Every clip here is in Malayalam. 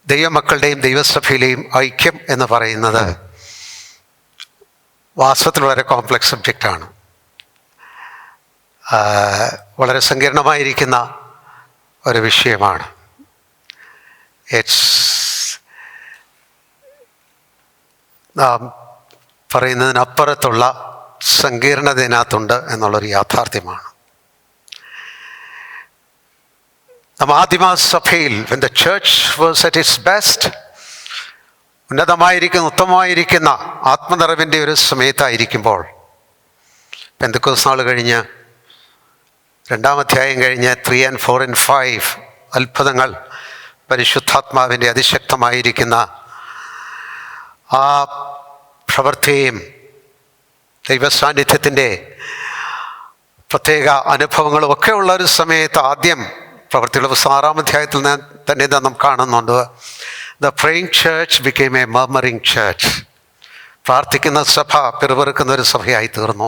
ദൈവമക്കളുടെയും ദൈവസഭയിലെയും ഐക്യം എന്ന് പറയുന്നത് വാസ്തവത്തിൽ വളരെ കോംപ്ലക്സ് സബ്ജക്റ്റാണ്. വളരെ സങ്കീർണമായിരിക്കുന്ന ഒരു വിഷയമാണ്. നാം പറയുന്നതിനപ്പുറത്തുള്ള സങ്കീർണത ഇതിനകത്തുണ്ട് എന്നുള്ളൊരു യാഥാർത്ഥ്യമാണ്. നാം ആദിമ സഭയിൽ when the church was at its best, ഉത്തമമായിരിക്കുന്ന ആത്മനിറവിൻ്റെ ഒരു സമയത്തായിരിക്കുമ്പോൾ, പെന്തക്കോസ്ത് നാൾ കഴിഞ്ഞ് 2-ാം അധ്യായം കഴിഞ്ഞ് 3 and 4 and 5 അത്ഭുതങ്ങൾ, പരിശുദ്ധാത്മാവിൻ്റെ അതിശക്തമായിരിക്കുന്ന ആ പ്രവൃത്തിയും ദൈവസാന്നിധ്യത്തിൻ്റെ പ്രത്യേക അനുഭവങ്ങളും ഒക്കെ ഉള്ള ഒരു സമയത്ത് ആദ്യം പ്രവൃത്തിയുടെ 6-ാം അധ്യായത്തിൽ തന്നെ നാം കാണുന്നുണ്ട്. The praying church became a murmuring church. പ്രാർത്ഥിക്കുന്ന സഭ പിറുപിറുക്കുന്ന ഒരു സഭയായി തീർന്നു.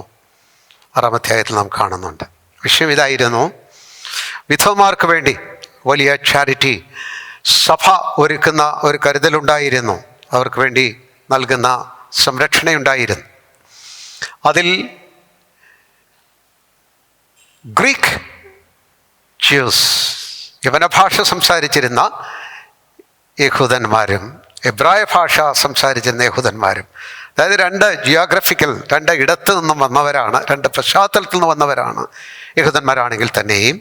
6-ാം അധ്യായത്തിൽ നാം കാണുന്നുണ്ട്. വിഷയം ഇതായിരുന്നു, വിധവമാർക്ക് വേണ്ടി വലിയ ചാരിറ്റി സഭ ഒരുക്കുന്ന ഒരു കരുതലുണ്ടായിരുന്നു, അവർക്ക് വേണ്ടി നൽകുന്ന സംരക്ഷണയുണ്ടായിരുന്നു. അതിൽ ഗ്രീക്ക് ജ്യൂസ്, യവനഭാഷ സംസാരിച്ചിരുന്ന യഹൂദന്മാരും എബ്രായ ഭാഷ സംസാരിച്ചിരുന്ന യഹൂദന്മാരും, അതായത് 2 ജിയോഗ്രഫിക്കൽ 2 ഇടത്ത് നിന്നും വന്നവരാണ്, 2 പശ്ചാത്തലത്തിൽ നിന്ന് വന്നവരാണ് യഹൂദന്മാരാണെങ്കിൽ തന്നെയും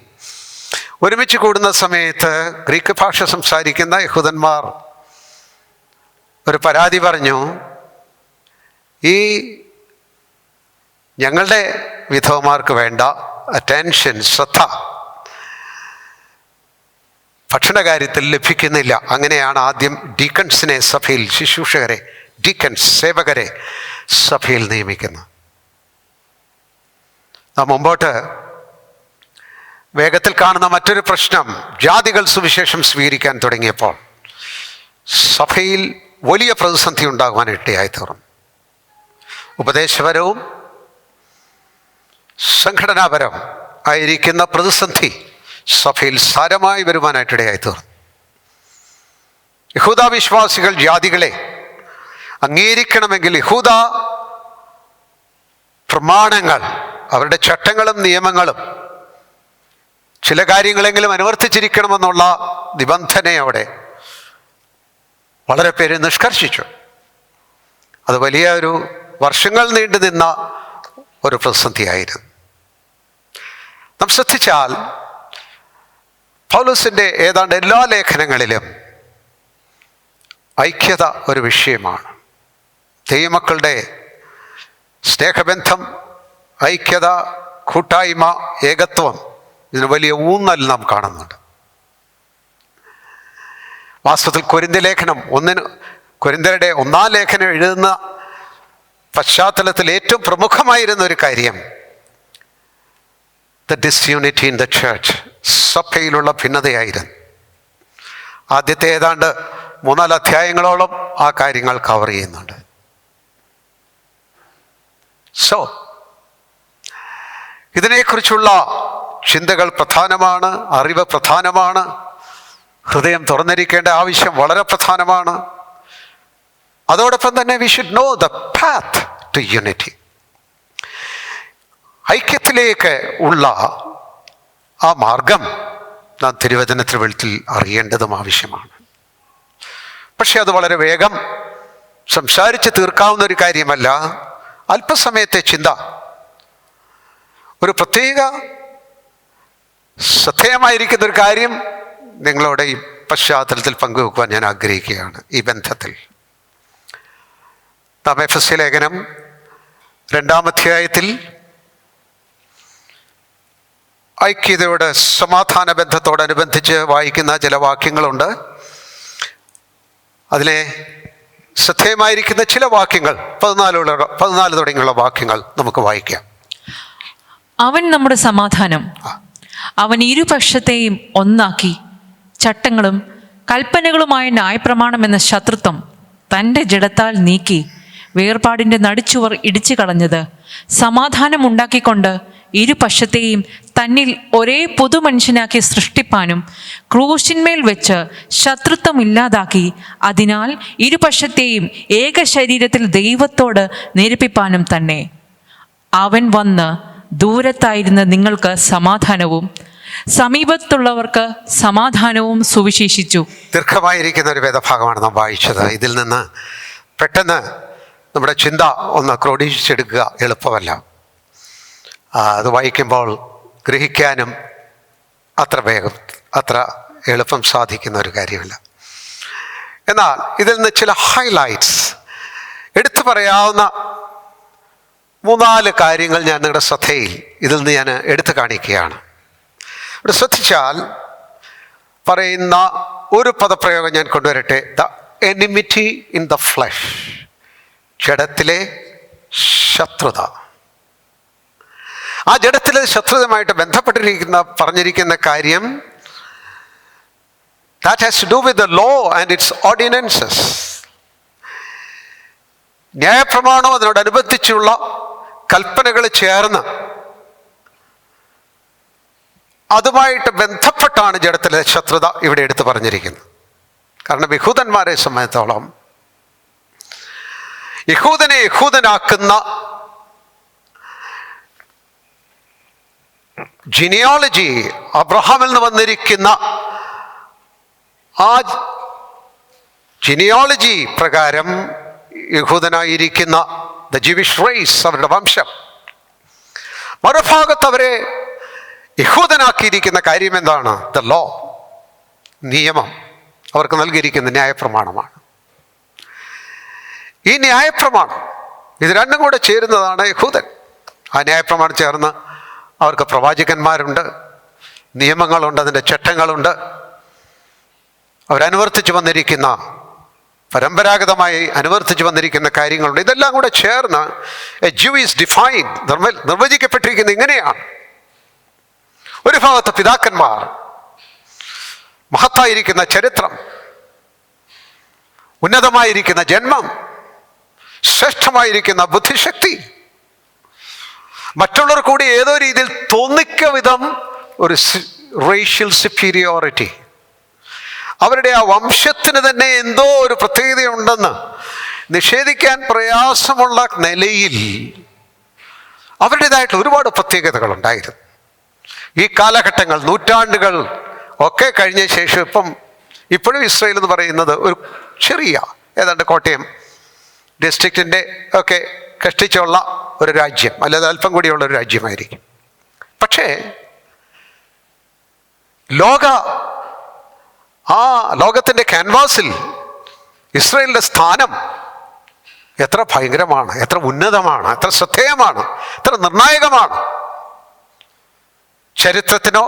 ഒരുമിച്ച് കൂടുന്ന സമയത്ത് ഗ്രീക്ക് ഭാഷ സംസാരിക്കുന്ന യഹൂദന്മാർ ഒരു പരാതി പറഞ്ഞു, ഈ ഞങ്ങളുടെ വിധവമാർക്ക് വേണ്ട അറ്റൻഷൻ, ശ്രദ്ധ ഭക്ഷണകാര്യത്തിൽ ലഭിക്കുന്നില്ല. അങ്ങനെയാണ് ആദ്യം ഡീക്കൺസിനെ സഭയിൽ, ശുശ്രൂഷകരെ, ഡീക്കൺസ് സേവകരെ സഭയിൽ നിയമിക്കുന്നത്. നാം മുമ്പോട്ട് വേഗത്തിൽ കാണുന്ന മറ്റൊരു പ്രശ്നം, ജാതികൾ സുവിശേഷം സ്വീകരിക്കാൻ തുടങ്ങിയപ്പോൾ സഭയിൽ വലിയ പ്രതിസന്ധി ഉണ്ടാകുവാനിടയായി തീർന്നു. ഉപദേശപരവും സംഘടനാപരം ആയിരിക്കുന്ന പ്രതിസന്ധി സഭയിൽ സാരമായി വരുവാനായിട്ടിടയായി തീർന്നു. യഹൂദ വിശ്വാസികൾ ജാതികളെ അംഗീകരിക്കണമെങ്കിൽ യഹൂദ പ്രമാണങ്ങൾ, അവരുടെ ചട്ടങ്ങളും നിയമങ്ങളും ചില കാര്യങ്ങളെങ്കിലും അനുവർത്തിച്ചിരിക്കണമെന്നുള്ള നിബന്ധനയോടെ വളരെ പേര് നിഷ്കർഷിച്ചു. അത് വലിയ ഒരു വർഷങ്ങൾ നീണ്ടു നിന്ന ഒരു പ്രതിസന്ധിയായിരുന്നു. നാം ശ്രദ്ധിച്ചാൽ പൗലോസിൻ്റെ ഏതാണ്ട് എല്ലാ ലേഖനങ്ങളിലും ഐക്യത ഒരു വിഷയമാണ്. ദൈവമക്കളുടെ സ്നേഹബന്ധം, ഐക്യത, കൂട്ടായ്മ, ഏകത്വം, ഇതിന് വലിയ ഊന്നൽ നാം കാണുന്നുണ്ട്. വാസ്തവത്തിൽ കൊരിന്ത്യരുടെ 1-ാം ലേഖനം എഴുതുന്ന പശ്ചാത്തലത്തിൽ ഏറ്റവും പ്രമുഖമായിരുന്ന ഒരു കാര്യം the disunity in the church, സഭയിലുള്ള ഭിന്നതയായിരുന്നു. ആദ്യത്തെ ഏതാണ്ട് 3-4 അധ്യായങ്ങളോളം ആ കാര്യങ്ങൾ കവർ ചെയ്യുന്നുണ്ട്. സോ ഇതിനെക്കുറിച്ചുള്ള ചിന്തകൾ പ്രധാനമാണ്, അറിവ് പ്രധാനമാണ്, ഹൃദയം തുറന്നിരിക്കേണ്ട ആവശ്യം വളരെ പ്രധാനമാണ്. അതോടൊപ്പം തന്നെ we should know the path to unity. ഐക്യത്തിലേക്ക് ഉള്ള ആ മാർഗം നാം തിരുവചനത്തിൽ വെളിത്തിൽ അറിയേണ്ടതും ആവശ്യമാണ്. പക്ഷെ അത് വളരെ വേഗം സംസാരിച്ച് തീർക്കാവുന്ന ഒരു കാര്യമല്ല. അല്പസമയത്തെ ചിന്ത, ഒരു പ്രത്യേക ശ്രദ്ധേയമായിരിക്കുന്ന ഒരു കാര്യം നിങ്ങളോട് ഈ പശ്ചാത്തലത്തിൽ പങ്കുവെക്കുവാൻ ഞാൻ ആഗ്രഹിക്കുകയാണ്. ഈ ബന്ധത്തിൽ നാം എഫെസ്യ ലേഖനം 2-ാം അധ്യായത്തിൽ ഐക്യതയോട്, സമാധാന ബന്ധത്തോടനുബന്ധിച്ച് വായിക്കുന്ന ചില വാക്യങ്ങളുണ്ട്. അതിലെ ശ്രദ്ധേയമായിരിക്കുന്ന ചില വാക്യങ്ങൾ 14 തുടങ്ങിയുള്ള വാക്യങ്ങൾ നമുക്ക് വായിക്കാം. അവൻ നമ്മുടെ സമാധാനം, അവൻ ഇരുപക്ഷത്തെയും ഒന്നാക്കി ചട്ടങ്ങളും കൽപ്പനകളുമായ ന്യായപ്രമാണം എന്ന ശത്രുത്വം തൻ്റെ ജഡത്താൽ നീക്കി വേർപാടിൻ്റെ നടിച്ചുവർ ഇടിച്ചു കളഞ്ഞത്, സമാധാനം ഉണ്ടാക്കിക്കൊണ്ട് ഇരുപക്ഷത്തെയും തന്നിൽ ഒരേ പുതുമനുഷ്യനാക്കി സൃഷ്ടിപ്പാനും ക്രൂശിന്മേൽ വെച്ച് ശത്രുത്വം ഇല്ലാതാക്കി അതിനാൽ ഇരുപക്ഷത്തെയും ഏക ശരീരത്തിൽ ദൈവത്തോട് നേരിപ്പിപ്പാനും തന്നെ. അവൻ വന്ന് ദൂരത്തായിരുന്ന നിങ്ങൾക്ക് സമാധാനവും സമീപത്തുള്ളവർക്ക് സമാധാനവും സുവിശേഷിച്ചു. ദീർഘമായിരിക്കുന്ന ഒരു വേദഭാഗമാണ് നാം വായിച്ചത്. ഇതിൽ നിന്ന് പെട്ടെന്ന് നമ്മുടെ ചിന്ത ഒന്ന് ക്രോഡീകരിച്ചെടുക്കുക എളുപ്പമല്ല. അത് വായിക്കുമ്പോൾ ഗ്രഹിക്കാനും അത്ര എളുപ്പം സാധിക്കുന്ന ഒരു കാര്യമല്ല. എന്നാൽ ഇതിൽ നിന്ന് ചില ഹൈലൈറ്റ്സ് എടുത്തു പറയാവുന്ന 3-4 കാര്യങ്ങൾ ഞാൻ നിങ്ങളുടെ ശ്രദ്ധയിൽ ഇതിൽ നിന്ന് ഞാൻ എടുത്തു കാണിക്കുകയാണ്. ഇവിടെ ശ്രദ്ധിച്ചാൽ പറയുന്ന ഒരു പദപ്രയോഗം ഞാൻ കൊണ്ടുവരട്ടെ. The enmity in the flesh, ജഡത്തിലെ ശത്രുത. ആ ജഡത്തിലെ ശത്രുതയുമായിട്ട് പറഞ്ഞിരിക്കുന്ന കാര്യം that has to do with the law and its ordinances. ന്യായപ്രമാണം അതിനോടനുബന്ധിച്ചുള്ള കൽപ്പനകൾ ചേർന്ന് അതുമായിട്ട് ബന്ധപ്പെട്ടാണ് ജഡത്തിലെ ശത്രുത ഇവിടെ എടുത്തു പറഞ്ഞിരിക്കുന്നത്. കാരണം യഹൂദന്മാരെ സംബന്ധിച്ചോളം യഹൂദനെ യഹൂദനാക്കുന്ന ജിനിയോളജി, അബ്രഹാമിൽ നിന്ന് വന്നിരിക്കുന്ന ആ ജിനിയോളജി പ്രകാരം യഹൂദനായിരിക്കുന്ന ദ ജൂവിഷ് റേസ്, അവരുടെ വംശം, മറുഭാഗത്ത് അവരെ യഹൂദനാക്കിയിരിക്കുന്ന കാര്യം എന്താണ്? ദ ലോ, നിയമം, അവർക്ക് നൽകിയിരിക്കുന്ന ന്യായപ്രമാണമാണ്. ഈ ന്യായപ്രമാണം ഇത് രണ്ടും കൂടെ ചേരുന്നതാണ് യഹൂദൻ. ആ ന്യായപ്രമാണം ചേർന്ന് അവർക്ക് പ്രവാചകന്മാരുണ്ട്, നിയമങ്ങളുണ്ട്, അതിൻ്റെ ചട്ടങ്ങളുണ്ട്, അവരനുവർത്തിച്ചു വന്നിരിക്കുന്ന പരമ്പരാഗതമായി അനുവർത്തിച്ചു വന്നിരിക്കുന്ന കാര്യങ്ങളുണ്ട്. ഇതെല്ലാം കൂടെ ചേർന്ന് എ ജൂ ഈസ് ഡിഫൈൻഡ്, നിർവചിക്കപ്പെട്ടിരിക്കുന്നത് ഇങ്ങനെയാണ്. ഒരു ഭാഗത്ത് പിതാക്കന്മാർ, മഹത്തായിരിക്കുന്ന ചരിത്രം, ഉന്നതമായിരിക്കുന്ന ജന്മം, ശ്രേഷ്ഠമായിരിക്കുന്ന ബുദ്ധിശക്തി, മറ്റുള്ളവർ കൂടി ഏതോ രീതിയിൽ തോന്നിക്ക വിധം ഒരു റേഷ്യൽ സുപ്പീരിയോറിറ്റി, അവരുടെ ആ വംശത്തിന് തന്നെ എന്തോ ഒരു പ്രത്യേകതയുണ്ടെന്ന് നിഷേധിക്കാൻ പ്രയാസമുള്ള നിലയിൽ അവരുടേതായിട്ടുള്ള ഒരുപാട് പ്രത്യേകതകളുണ്ടായിരുന്നു. ഈ കാലഘട്ടങ്ങൾ, നൂറ്റാണ്ടുകൾ ഒക്കെ കഴിഞ്ഞ ശേഷം ഇപ്പോഴും ഇസ്രായേൽ എന്ന് പറയുന്നത് ഒരു ചെറിയ, ഏതാണ്ട് കോട്ടയം ഡിസ്ട്രിക്റ്റിൻ്റെ ഒക്കെ കഷ്ടിച്ചുള്ള ഒരു രാജ്യം, അല്ലാതെ അല്പം കൂടിയുള്ള ഒരു രാജ്യമായിരിക്കും. പക്ഷേ ലോകത്തിൻ്റെ ക്യാൻവാസിൽ ഇസ്രായേലിൻ്റെ സ്ഥാനം എത്ര ഭയങ്കരമാണ്, എത്ര ഉന്നതമാണ്, എത്ര ശ്രദ്ധേയമാണ്, എത്ര നിർണായകമാണ്. ചരിത്രത്തിനോ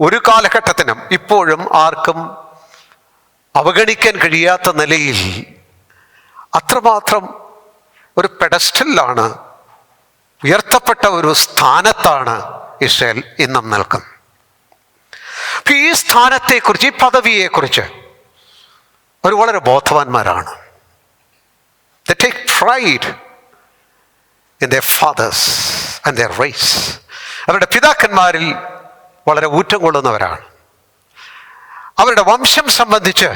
ഒരു കാലഘട്ടത്തിനും ഇപ്പോഴും ആർക്കും അവഗണിക്കാൻ കഴിയാത്ത നിലയിൽ അത്രമാത്രം ഒരു പെഡസ്റ്റലിലാണ്, ഉയർത്തപ്പെട്ട ഒരു സ്ഥാനത്താണ് ഇസ്രായേൽ ഇന്നും നിൽക്കുന്നത്. ഈ സ്ഥാനത്തെക്കുറിച്ച്, ഈ പദവിയെക്കുറിച്ച് അവർ വളരെ ബോധവാന്മാരാണ്. They take pride in their fathers and their race. അവരുടെ പിതാക്കന്മാരിൽ വളരെ ഊറ്റം കൊള്ളുന്നവരാണ്. അവരുടെ വംശം സംബന്ധിച്ച്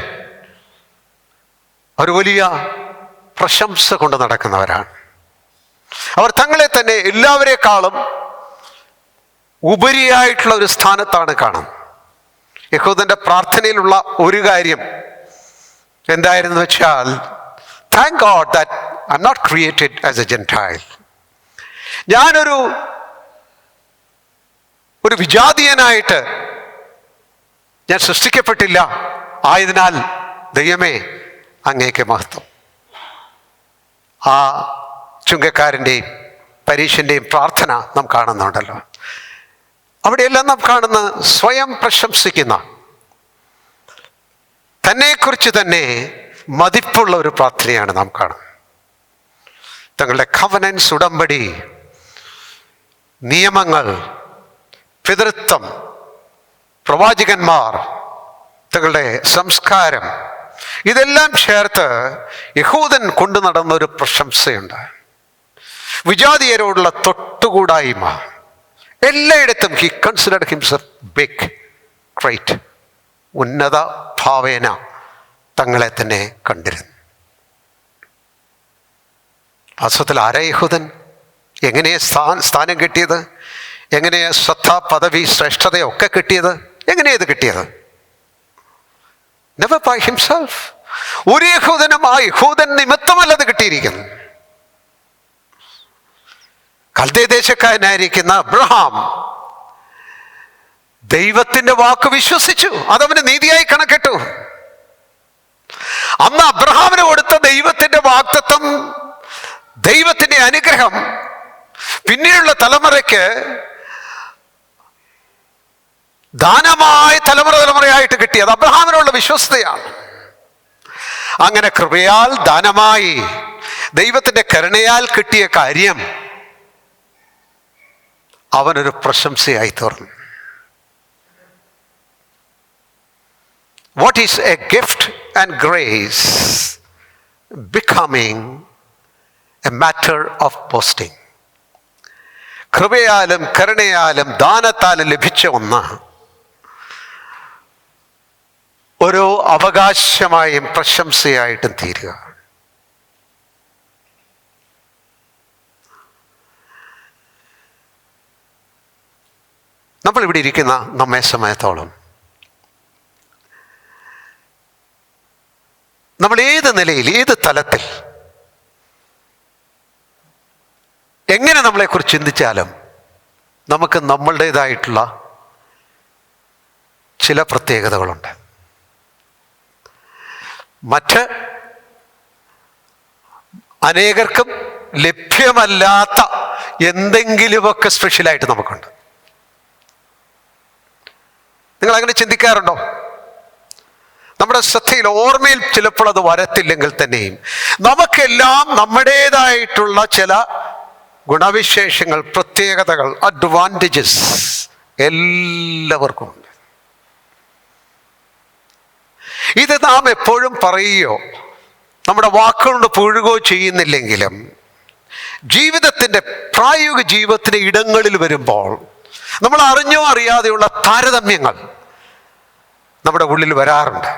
അവർ വലിയ പ്രശംസ കൊണ്ട് നടക്കുന്നവരാണ്. അവർ തങ്ങളെ തന്നെ എല്ലാവരെക്കാളും ഉപരിയായിട്ടുള്ള ഒരു സ്ഥാനത്താണ് കാണുന്നത്. യഹൂദന്റെ പ്രാർത്ഥനയിലുള്ള ഒരു കാര്യം എന്തായിരുന്നു വെച്ചാൽ, thank God that I am not created as a gentile. ഞാനൊരു വിജാതീയനായിട്ട് ഞാൻ സൃഷ്ടിക്കപ്പെട്ടില്ല, ആയതിനാൽ ദൈവമേ അങ്ങേക്ക് മഹത്വം. ആ ചുങ്കക്കാരൻ്റെയും പരീക്ഷൻ്റെയും പ്രാർത്ഥന നാം കാണുന്നുണ്ടല്ലോ. അവിടെയെല്ലാം നാം കാണുന്ന സ്വയം പ്രശംസിക്കുന്ന, തന്നെക്കുറിച്ച് തന്നെ മതിപ്പുള്ള ഒരു പ്രാർത്ഥനയാണ് നാം കാണുന്നത്. തങ്ങളുടെ കവനൻസ്, ഉടമ്പടി, നിയമങ്ങൾ, പിതൃത്വം, പ്രവാചകന്മാർ, തങ്ങളുടെ സംസ്കാരം, ഇതെല്ലാം ചേർത്ത് യഹൂദൻ കൊണ്ടു നടന്നൊരു പ്രശംസയുണ്ട്. വിജാതീയരോടുള്ള തൊട്ടുകൂടായ്മ, എല്ലായിടത്തും he considered himself big, great, ഉന്നത ഭാവേന തങ്ങളെ തന്നെ കണ്ടിരുന്നു. വാസ്തവത്തിൽ ആരാ യഹൂദൻ? എങ്ങനെയാ സ്ഥാനം കിട്ടിയത്? എങ്ങനെയാ ശ്രദ്ധ, പദവി, ശ്രേഷ്ഠതയൊക്കെ കിട്ടിയത്? എങ്ങനെയാ ഇത് കിട്ടിയത്? Never by himself. ഒരു യഹൂദനും ആ യഹൂദൻ നിമിത്തമല്ലത് കിട്ടിയിരിക്കുന്നു. കൽദേ ദേശക്കാരനായിരിക്കുന്ന അബ്രഹാം ദൈവത്തിന്റെ വാക്ക് വിശ്വസിച്ചു, അതവന് നീതിയായി കണക്കിട്ടു. അന്ന് അബ്രഹാമിന് കൊടുത്ത ദൈവത്തിന്റെ വാഗ്ദത്തം, ദൈവത്തിന്റെ അനുഗ്രഹം പിന്നീടുള്ള തലമുറയ്ക്ക് ദാനമായ തലമുറയായിട്ട് കിട്ടിയത് അബ്രഹാമിനുള്ള വിശ്വസ്തയാണ്. അങ്ങനെ കൃപയാൽ ദാനമായി ദൈവത്തിന്റെ കരുണയാൽ കിട്ടിയ കാര്യം അവനൊരു പ്രശംസയായി തീർന്നു. What is a gift and grace becoming a matter of boasting? കൃപയാലും കരുണയാലും ദാനത്താലും ലഭിച്ച ഒന്ന് ഒരു അവകാശമായും പ്രശംസയായിട്ടും തീരുക. നമ്മൾ ഇവിടെ ഇരിക്കുന്ന നമ്മെ സമയത്തോളം നമ്മൾ ഏത് നിലയിൽ, ഏത് തലത്തിൽ, എങ്ങനെ നമ്മളെക്കുറിച്ച് ചിന്തിച്ചാലും നമുക്ക് നമ്മളുടേതായിട്ടുള്ള ചില പ്രത്യേകതകളുണ്ട്. മറ്റ് അനേകർക്കും ലഭ്യമല്ലാത്ത എന്തെങ്കിലുമൊക്കെ സ്പെഷ്യലായിട്ട് നമുക്കുണ്ട്. നിങ്ങൾ അങ്ങനെ ചിന്തിക്കാറുണ്ടോ? നമ്മുടെ ശ്രദ്ധയിൽ, ഓർമ്മയിൽ ചിലപ്പോൾ അത് വരത്തില്ലെങ്കിൽ തന്നെയും നമുക്കെല്ലാം നമ്മുടേതായിട്ടുള്ള ചില ഗുണവിശേഷങ്ങൾ, പ്രത്യേകതകൾ, അഡ്വാൻറ്റേജസ് എല്ലാവർക്കും ഉണ്ട്. ഇത് നാം എപ്പോഴും പറയുകയോ നമ്മുടെ വാക്കുകൊണ്ട് പുഴുകയോ ചെയ്യുന്നില്ലെങ്കിലും ജീവിതത്തിൻ്റെ, പ്രായോഗിക ജീവിതത്തിൻ്റെ ഇടങ്ങളിൽ വരുമ്പോൾ നമ്മൾ അറിഞ്ഞോ അറിയാതെയുള്ള താരതമ്യങ്ങൾ നമ്മുടെ ഉള്ളിൽ വരാറുണ്ട്.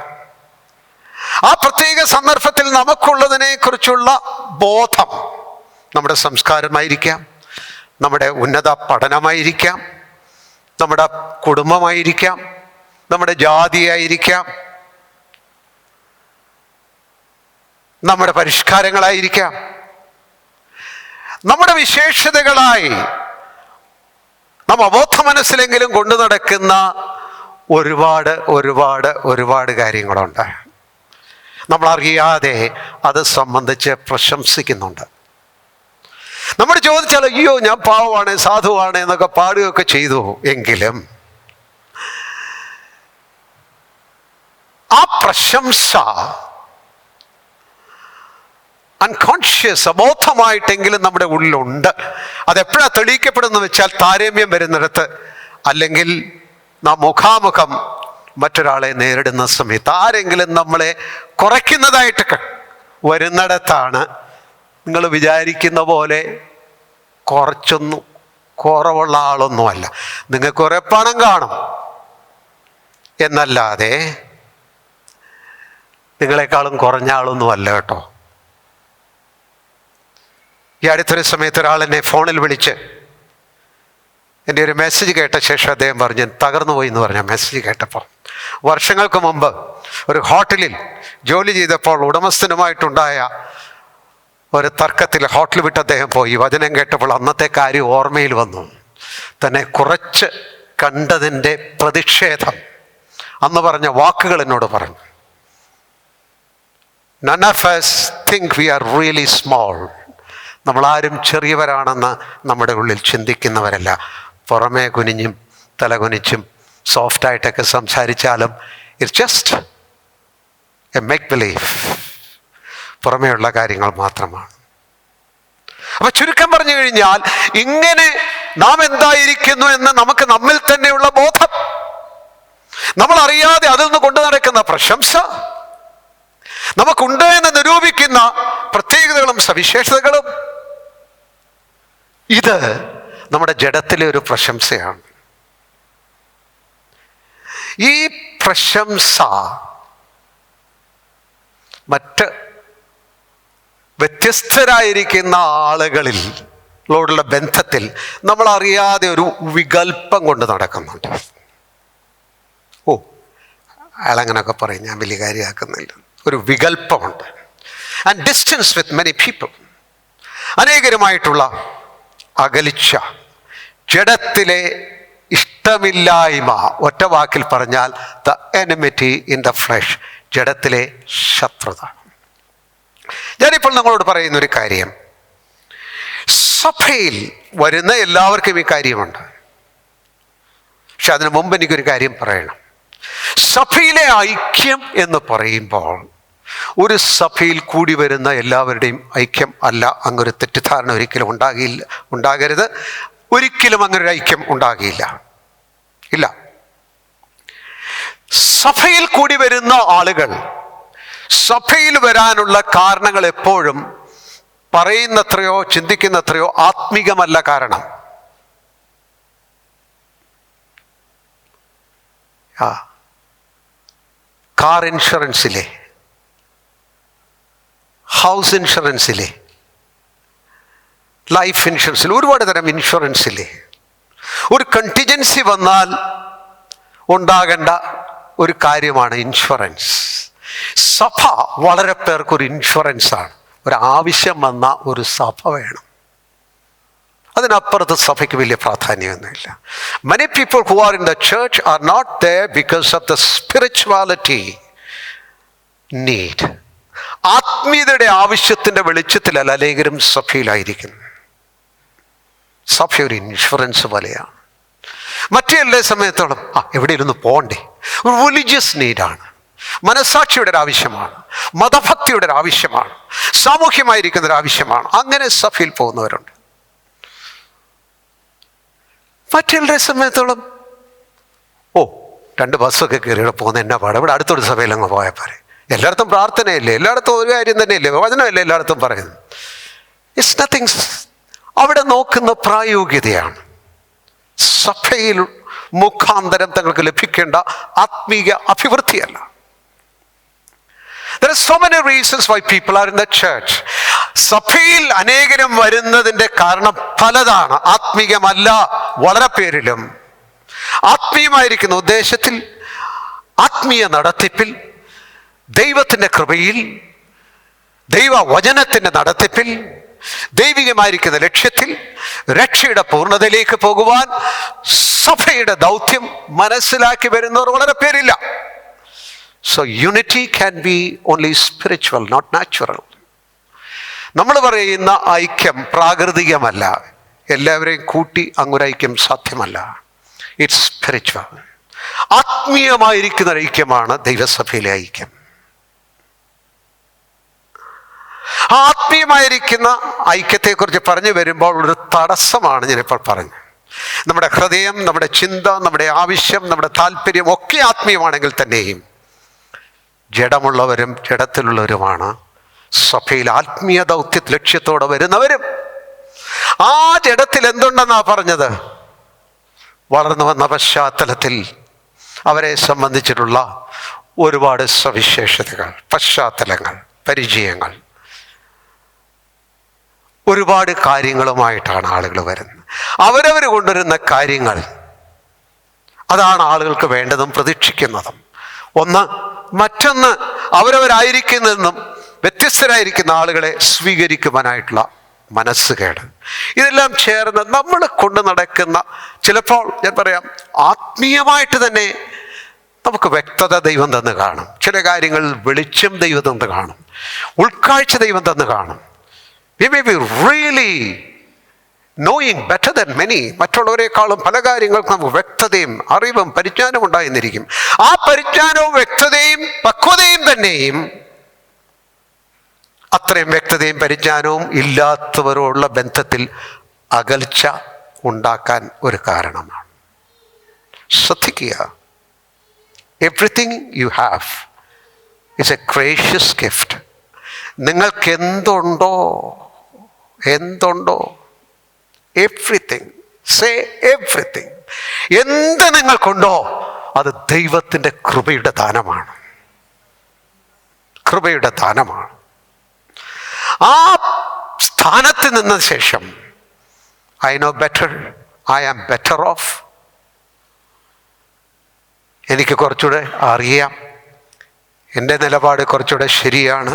ആ പ്രത്യേക സന്ദർഭത്തിൽ നമുക്കുള്ളതിനെ കുറിച്ചുള്ള ബോധം നമ്മുടെ സംസ്കാരമായിരിക്കാം, നമ്മുടെ ഉന്നത പഠനമായിരിക്കാം, നമ്മുടെ കുടുംബമായിരിക്കാം, നമ്മുടെ ജാതിയായിരിക്കാം, നമ്മുടെ പരിഷ്കാരങ്ങളായിരിക്കാം, നമ്മുടെ വിശേഷതകളായി നാം അബോധ മനസ്സിലെങ്കിലും കൊണ്ടു നടക്കുന്ന ഒരുപാട് ഒരുപാട് ഒരുപാട് കാര്യങ്ങളുണ്ട്. നമ്മളറിയാതെ അത് സംബന്ധിച്ച് പ്രശംസിക്കുന്നുണ്ട്. നമ്മൾ ചോദിച്ചാൽ അയ്യോ ഞാൻ പാവമാണ്, സാധുവാണ് എന്നൊക്കെ പാടുകയൊക്കെ ചെയ്തു എങ്കിലും ആ പ്രശംസ അൺകോൺഷ്യസ്, അബോധമായിട്ടെങ്കിലും നമ്മുടെ ഉള്ളിലുണ്ട്. അതെപ്പോഴാണ് തെളിയിക്കപ്പെടുന്നു വെച്ചാൽ താരതമ്യം വരുന്നിടത്ത്, അല്ലെങ്കിൽ നാം മുഖാമുഖം മറ്റൊരാളെ നേരിടുന്ന സമയത്ത്, ആരെങ്കിലും നമ്മളെ കുറയ്ക്കുന്നതായിട്ടൊക്കെ വരുന്നിടത്താണ് നിങ്ങൾ വിചാരിക്കുന്ന പോലെ കുറച്ചൊന്നും കുറവുള്ള ആളൊന്നുമല്ല. നിങ്ങൾക്ക് കുറേ പണം കാണും എന്നല്ലാതെ നിങ്ങളെക്കാളും കുറഞ്ഞ ആളൊന്നുമല്ല കേട്ടോ. ഈ അടുത്തൊരു സമയത്ത് ഒരാൾ എന്നെ ഫോണിൽ വിളിച്ച് എൻ്റെ ഒരു മെസ്സേജ് കേട്ട ശേഷം അദ്ദേഹം പറഞ്ഞു, തകർന്നു പോയി എന്ന് പറഞ്ഞ മെസ്സേജ് കേട്ടപ്പോൾ. വർഷങ്ങൾക്ക് മുമ്പ് ഒരു ഹോട്ടലിൽ ജോലി ചെയ്തപ്പോൾ ഉടമസ്ഥനുമായിട്ടുണ്ടായ ഒരു തർക്കത്തിൽ ഹോട്ടൽ വിട്ട് അദ്ദേഹം പോയി. വചനം കേട്ടപ്പോൾ അന്നത്തെ കാര്യം ഓർമ്മയിൽ വന്നു. തന്നെ കുറച്ച് കണ്ടതിൻ്റെ പ്രതിഷേധം, അന്ന് പറഞ്ഞ വാക്കുകൾ എന്നോട് പറഞ്ഞു. None of us think we are really small. നമ്മളാരും ചെറിയവരാണെന്ന് നമ്മുടെ ഉള്ളിൽ ചിന്തിക്കുന്നവരല്ല. പുറമേ കുനിഞ്ഞും തലകുനിച്ചും സോഫ്റ്റായിട്ടൊക്കെ സംസാരിച്ചാലും it's just a make believe, പുറമേയുള്ള കാര്യങ്ങൾ മാത്രമാണ്. അപ്പൊ ചുരുക്കം പറഞ്ഞു കഴിഞ്ഞാൽ, ഇങ്ങനെ നാം എന്തായിരിക്കുന്നു എന്ന് നമുക്ക് നമ്മിൽ തന്നെയുള്ള ബോധം, നമ്മൾ അറിയാതെ അതിൽ നിന്ന് കൊണ്ടു നടക്കുന്ന പ്രശംസ, നമുക്കുണ്ട് എന്ന് നിരൂപിക്കുന്ന പ്രത്യേകതകളും സവിശേഷതകളും, ഇത് നമ്മുടെ ജഡത്തിലെ ഒരു പ്രശംസയാണ്. ഈ പ്രശംസ മറ്റ് വ്യത്യസ്തരായിരിക്കുന്ന ആളുകളിലോടുള്ള ബന്ധത്തിൽ നമ്മൾ അറിയാതെ ഒരു വികല്പം കൊണ്ട് നടക്കുന്നുണ്ട്. ഓ, അയാളങ്ങനൊക്കെ പറയും, ഞാൻ വലിയ കാര്യമാക്കുന്നില്ല. ഒരു വികല്പമുണ്ട്. And distance with many people, അനേകരുമായിട്ടുള്ള അകലിച്ച, ജഡത്തിലെ ഇഷ്ടമില്ലായ്മ, ഒറ്റ വാക്കിൽ പറഞ്ഞാൽ the enmity in the flesh, ജഡത്തിലെ ശത്രുത. ഞാനിപ്പോൾ നിങ്ങളോട് പറയുന്നൊരു കാര്യം, സഭയിൽ വരുന്ന എല്ലാവർക്കും ഈ കാര്യമുണ്ട്. പക്ഷെ അതിനു മുമ്പ് എനിക്കൊരു കാര്യം പറയണം. സഭയിലെ ഐക്യം എന്ന് പറയുമ്പോൾ ഒരു സഭയിൽ കൂടി വരുന്ന എല്ലാവരുടെയും ഐക്യം അല്ല. അങ്ങൊരു തെറ്റിദ്ധാരണ ഒരിക്കലും ഉണ്ടാകരുത്. ഒരിക്കലും അങ്ങനൊരു ഐക്യം ഉണ്ടാകില്ല. ഇല്ല. സഭയിൽ കൂടി വരുന്ന ആളുകൾ സഭയിൽ വരാനുള്ള കാരണങ്ങൾ എപ്പോഴും പറയുന്നത്രയോ ചിന്തിക്കുന്നത്രയോ ആത്മീകമല്ല. കാരണം കാർ ഇൻഷുറൻസിലെ, ഹൗസ് ഇൻഷുറൻസിലെ, ലൈഫ് ഇൻഷുറൻസിൽ, ഒരുപാട് തരം ഇൻഷുറൻസിലെ ഒരു കണ്ടിജൻസി വന്നാൽ ഉണ്ടാകേണ്ട ഒരു കാര്യമാണ് ഇൻഷുറൻസ്. സഭ വളരെ പേർക്കൊരു ഇൻഷുറൻസാണ്. ഒരു ആവശ്യം വന്ന ഒരു സഭ വേണം. അതിനപ്പുറത്ത് സഭയ്ക്ക് വലിയ പ്രാധാന്യമൊന്നുമില്ല. Many people who are in the church are not there because of the spirituality need. ആത്മീയതയുടെ ആവശ്യത്തിൻ്റെ വെളിച്ചത്തിലല്ല അല്ലെങ്കിലും സഭയിലായിരിക്കുന്നു. സഭ ഒരു ഇൻഷുറൻസ് പോലെയാണ്. മറ്റെല്ലാ സമയത്തോളം എവിടെ ഇരുന്ന് പോകണ്ടേ, ഒരു റിലീജിയസ് നീഡാണ്, മനസ്സാക്ഷിയുടെ ഒരു ആവശ്യമാണ്, മതഭക്തിയുടെ ഒരു ആവശ്യമാണ്, സാമൂഹ്യമായിരിക്കുന്ന ഒരു ആവശ്യമാണ്. അങ്ങനെ സഭയിൽ പോകുന്നവരുണ്ട്. മറ്റെല്ലാ സമയത്തോളം 2 ബസ്സൊക്കെ കയറി ഇവിടെ പോകുന്ന എന്നാ പാടാം, ഇവിടെ അടുത്തൊരു സഭയിലങ്ങ് പോയാൽ പോരെ, എല്ലായിടത്തും പ്രാർത്ഥനയല്ലേ, എല്ലായിടത്തും ഒരു കാര്യം തന്നെയല്ലേ, വചനമല്ലേ എല്ലായിടത്തും പറയുന്നത്. It's nothing. അവിടെ നോക്കുന്ന പ്രായോഗികതയാണ്. സഭയിൽ മുഖാന്തരം തങ്ങൾക്ക് ലഭിക്കേണ്ട ആത്മീയ അഭിവൃദ്ധിയല്ല. There are so many reasons why people are in the church. സഭയിൽ അനേകരും വരുന്നതിൻ്റെ കാരണം പലതാണ്. ആത്മീയമല്ല വളരെ പേരിലും. ആത്മീയമായിരിക്കുന്ന ഉദ്ദേശത്തിൽ, ആത്മീയ നടത്തിപ്പിൽ, ദൈവത്തിൻ്റെ കൃപയിൽ, ദൈവവചനത്തിൻ്റെ നടത്തിപ്പിൽ, ദൈവികമായിരിക്കുന്ന ലക്ഷ്യത്തിൽ, രക്ഷയുടെ പൂർണ്ണതയിലേക്ക് പോകുവാൻ സഭയുടെ ദൗത്യം മനസ്സിലാക്കി വരുന്നവർ വളരെ പേരില്ല. So unity can be only spiritual, not natural. നമ്മൾ പറയുന്ന ഐക്യം പ്രാകൃതികമല്ല. എല്ലാവരെയും കൂട്ടി അങ്ങൊരൈക്യം സാധ്യമല്ല. It's spiritual. ആത്മീയമായിരിക്കുന്ന ഐക്യമാണ് ദൈവസഭയിലെ ഐക്യം. ആത്മീയമായിരിക്കുന്ന ഐക്യത്തെക്കുറിച്ച് പറഞ്ഞു വരുമ്പോൾ ഒരു തടസ്സമാണ് ഞാനിപ്പോൾ പറഞ്ഞത്. നമ്മുടെ ഹൃദയം, നമ്മുടെ ചിന്ത, നമ്മുടെ ആവശ്യം, നമ്മുടെ താല്പര്യം ഒക്കെ ആത്മീയമാണെങ്കിൽ തന്നെയും ജഡമുള്ളവരും ജഡത്തിലുള്ളവരുമാണ് സഭയിൽ ആത്മീയ ദൗത്യ ലക്ഷ്യത്തോടെ വരുന്നവരും. ആ ജഡത്തിൽ എന്തുണ്ടെന്നാ പറഞ്ഞത്? വളർന്നു വന്ന പശ്ചാത്തലത്തിൽ അവരെ സംബന്ധിച്ചിട്ടുള്ള ഒരുപാട് സവിശേഷതകൾ, പശ്ചാത്തലങ്ങൾ, പരിചയങ്ങൾ, ഒരുപാട് കാര്യങ്ങളുമായിട്ടാണ് ആളുകൾ വരുന്നത്. അവരവർ കൊണ്ടുവരുന്ന കാര്യങ്ങൾ, അതാണ് ആളുകൾക്ക് വേണ്ടതും പ്രതീക്ഷിക്കുന്നതും. മറ്റൊന്ന് അവരവരായിരിക്കുന്നതെന്നും വ്യത്യസ്തരായിരിക്കുന്ന ആളുകളെ സ്വീകരിക്കുവാനായിട്ടുള്ള മനസ്സുകേട്. ഇതെല്ലാം ചേർന്ന് നമ്മൾ കൊണ്ട് നടക്കുന്ന, ചിലപ്പോൾ ഞാൻ പറയാം, ആത്മീയമായിട്ട് തന്നെ നമുക്ക് വ്യക്തത ദൈവം തന്ന് കാണും. ചില കാര്യങ്ങൾ വെളിച്ചം ദൈവം തന്ന് കാണും, ഉൾക്കാഴ്ച ദൈവം തന്ന് കാണും. We may be really knowing better than many. മറ്റുള്ളവരെക്കാളും പല കാര്യങ്ങൾക്കും നമുക്ക് വ്യക്തതയും അറിവും പരിജ്ഞാനവും ഉണ്ടായിരുന്നിരിക്കും. ആ പരിജ്ഞാനവും വ്യക്തതയും പക്വതയും തന്നെയും അത്രയും വ്യക്തതയും പരിജ്ഞാനവും ഇല്ലാത്തവരോടുള്ള ബന്ധത്തിൽ അകൽച്ച ഉണ്ടാക്കാൻ ഒരു കാരണമാണ്. ശ്രദ്ധിക്കുക, everything you have is A gracious gift. നിങ്ങൾക്ക് എന്തുണ്ടോ എവ്രിതിങ്, സേ എവ്രിതിങ്. എന്ത് നിങ്ങൾക്കുണ്ടോ അത് ദൈവത്തിൻ്റെ കൃപയുടെ ദാനമാണ്. കൃപയുടെ ദാനമാണ്. ആ സ്ഥാനത്ത് നിന്ന ശേഷം I know better, I am better off, എനിക്ക് കുറച്ചുകൂടെ അറിയാം, എൻ്റെ നിലപാട് കുറച്ചുകൂടെ ശരിയാണ്,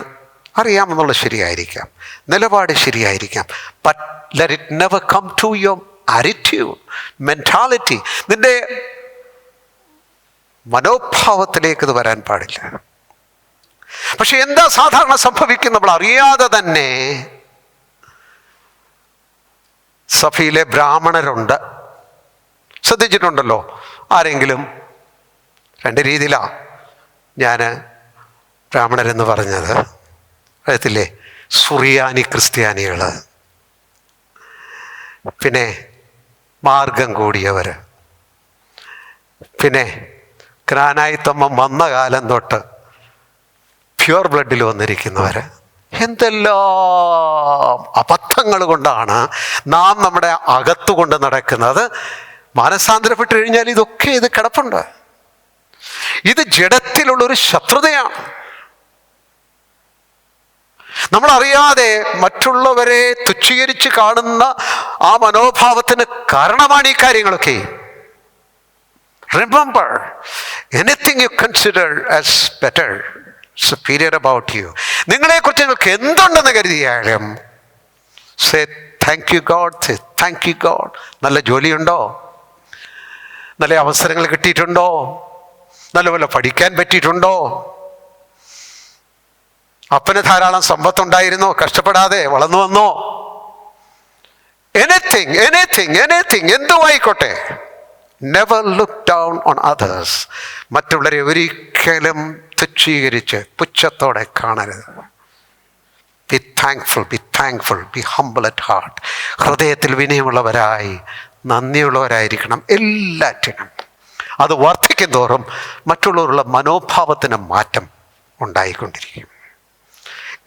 അറിയാമെന്നുള്ളത് ശരിയായിരിക്കാം, നിലപാട് ശരിയായിരിക്കാം. But let it never come to your attitude, mentality, നിന്റെ മനോഭാവത്തിലേക്ക് ഇത് വരാൻ പാടില്ല. പക്ഷെ എന്താ സാധാരണ സംഭവിക്കും? നമ്മൾ അറിയാതെ തന്നെ സഭയിലെ ബ്രാഹ്മണരുണ്ട്, ശ്രദ്ധിച്ചിട്ടുണ്ടല്ലോ. ആരെങ്കിലും രണ്ട് രീതിയിലാണ് ഞാൻ ബ്രാഹ്മണരെന്ന് പറഞ്ഞത്. അറിയത്തില്ലേ? സുറിയാനി ക്രിസ്ത്യാനികൾ, പിന്നെ മാർഗം കൂടിയവർ, പിന്നെ ക്നാനായിത്തമ്മ വന്ന കാലം തൊട്ട് പ്യുവർ ബ്ലഡിൽ വന്നിരിക്കുന്നവർ. എന്തെല്ലാം അബദ്ധങ്ങൾ കൊണ്ടാണ് നാം നമ്മുടെ അകത്തു കൊണ്ട് നടക്കുന്നത്. മാനസാന്തരപ്പെട്ട് കഴിഞ്ഞാൽ ഇതൊക്കെ ഇത് കിടപ്പുണ്ട്. ഇത് ജഡത്തിലുള്ളൊരു ശത്രുതയാണ്. നമ്മളറിയാതെ മറ്റുള്ളവരെ തുച്ഛീകരിച്ച് കാണുന്ന ആ മനോഭാവത്തിന് കാരണമാണ് ഈ കാര്യങ്ങളൊക്കെ. Remember, anything you consider as better, superior about you, നിങ്ങളെക്കുറിച്ച് നിങ്ങൾക്ക് എന്തുണ്ടെന്ന് കരുതിയാലും say thank you God, say thank you God. നല്ല ജോലിയുണ്ടോ? നല്ല അവസരങ്ങൾ കിട്ടിയിട്ടുണ്ടോ? നല്ലപോലെ പഠിക്കാൻ പറ്റിയിട്ടുണ്ടോ? അപ്പന് ധാരാളം സമ്പത്തുണ്ടായിരുന്നോ? കഷ്ടപ്പെടാതെ വളർന്നു വന്നോ? എനിത്തിങ് എനിത്തിങ് എനിത്തിങ് എന്തുമായിക്കോട്ടെ, never look down on others. മറ്റുള്ളവരെ ഒരിക്കലും തുച്ഛീകരിച്ച് പുച്ഛത്തോടെ കാണരുത്. Be thankful, be thankful, be humble at heart. ഹൃദയത്തിൽ വിനയമുള്ളവരായി നന്ദിയുള്ളവരായിരിക്കണം എല്ലാറ്റിനും. അത് വർദ്ധിക്കും തോറും മറ്റുള്ളവരുള്ള മനോഭാവത്തിന് മാറ്റം ഉണ്ടായിക്കൊണ്ടിരിക്കും.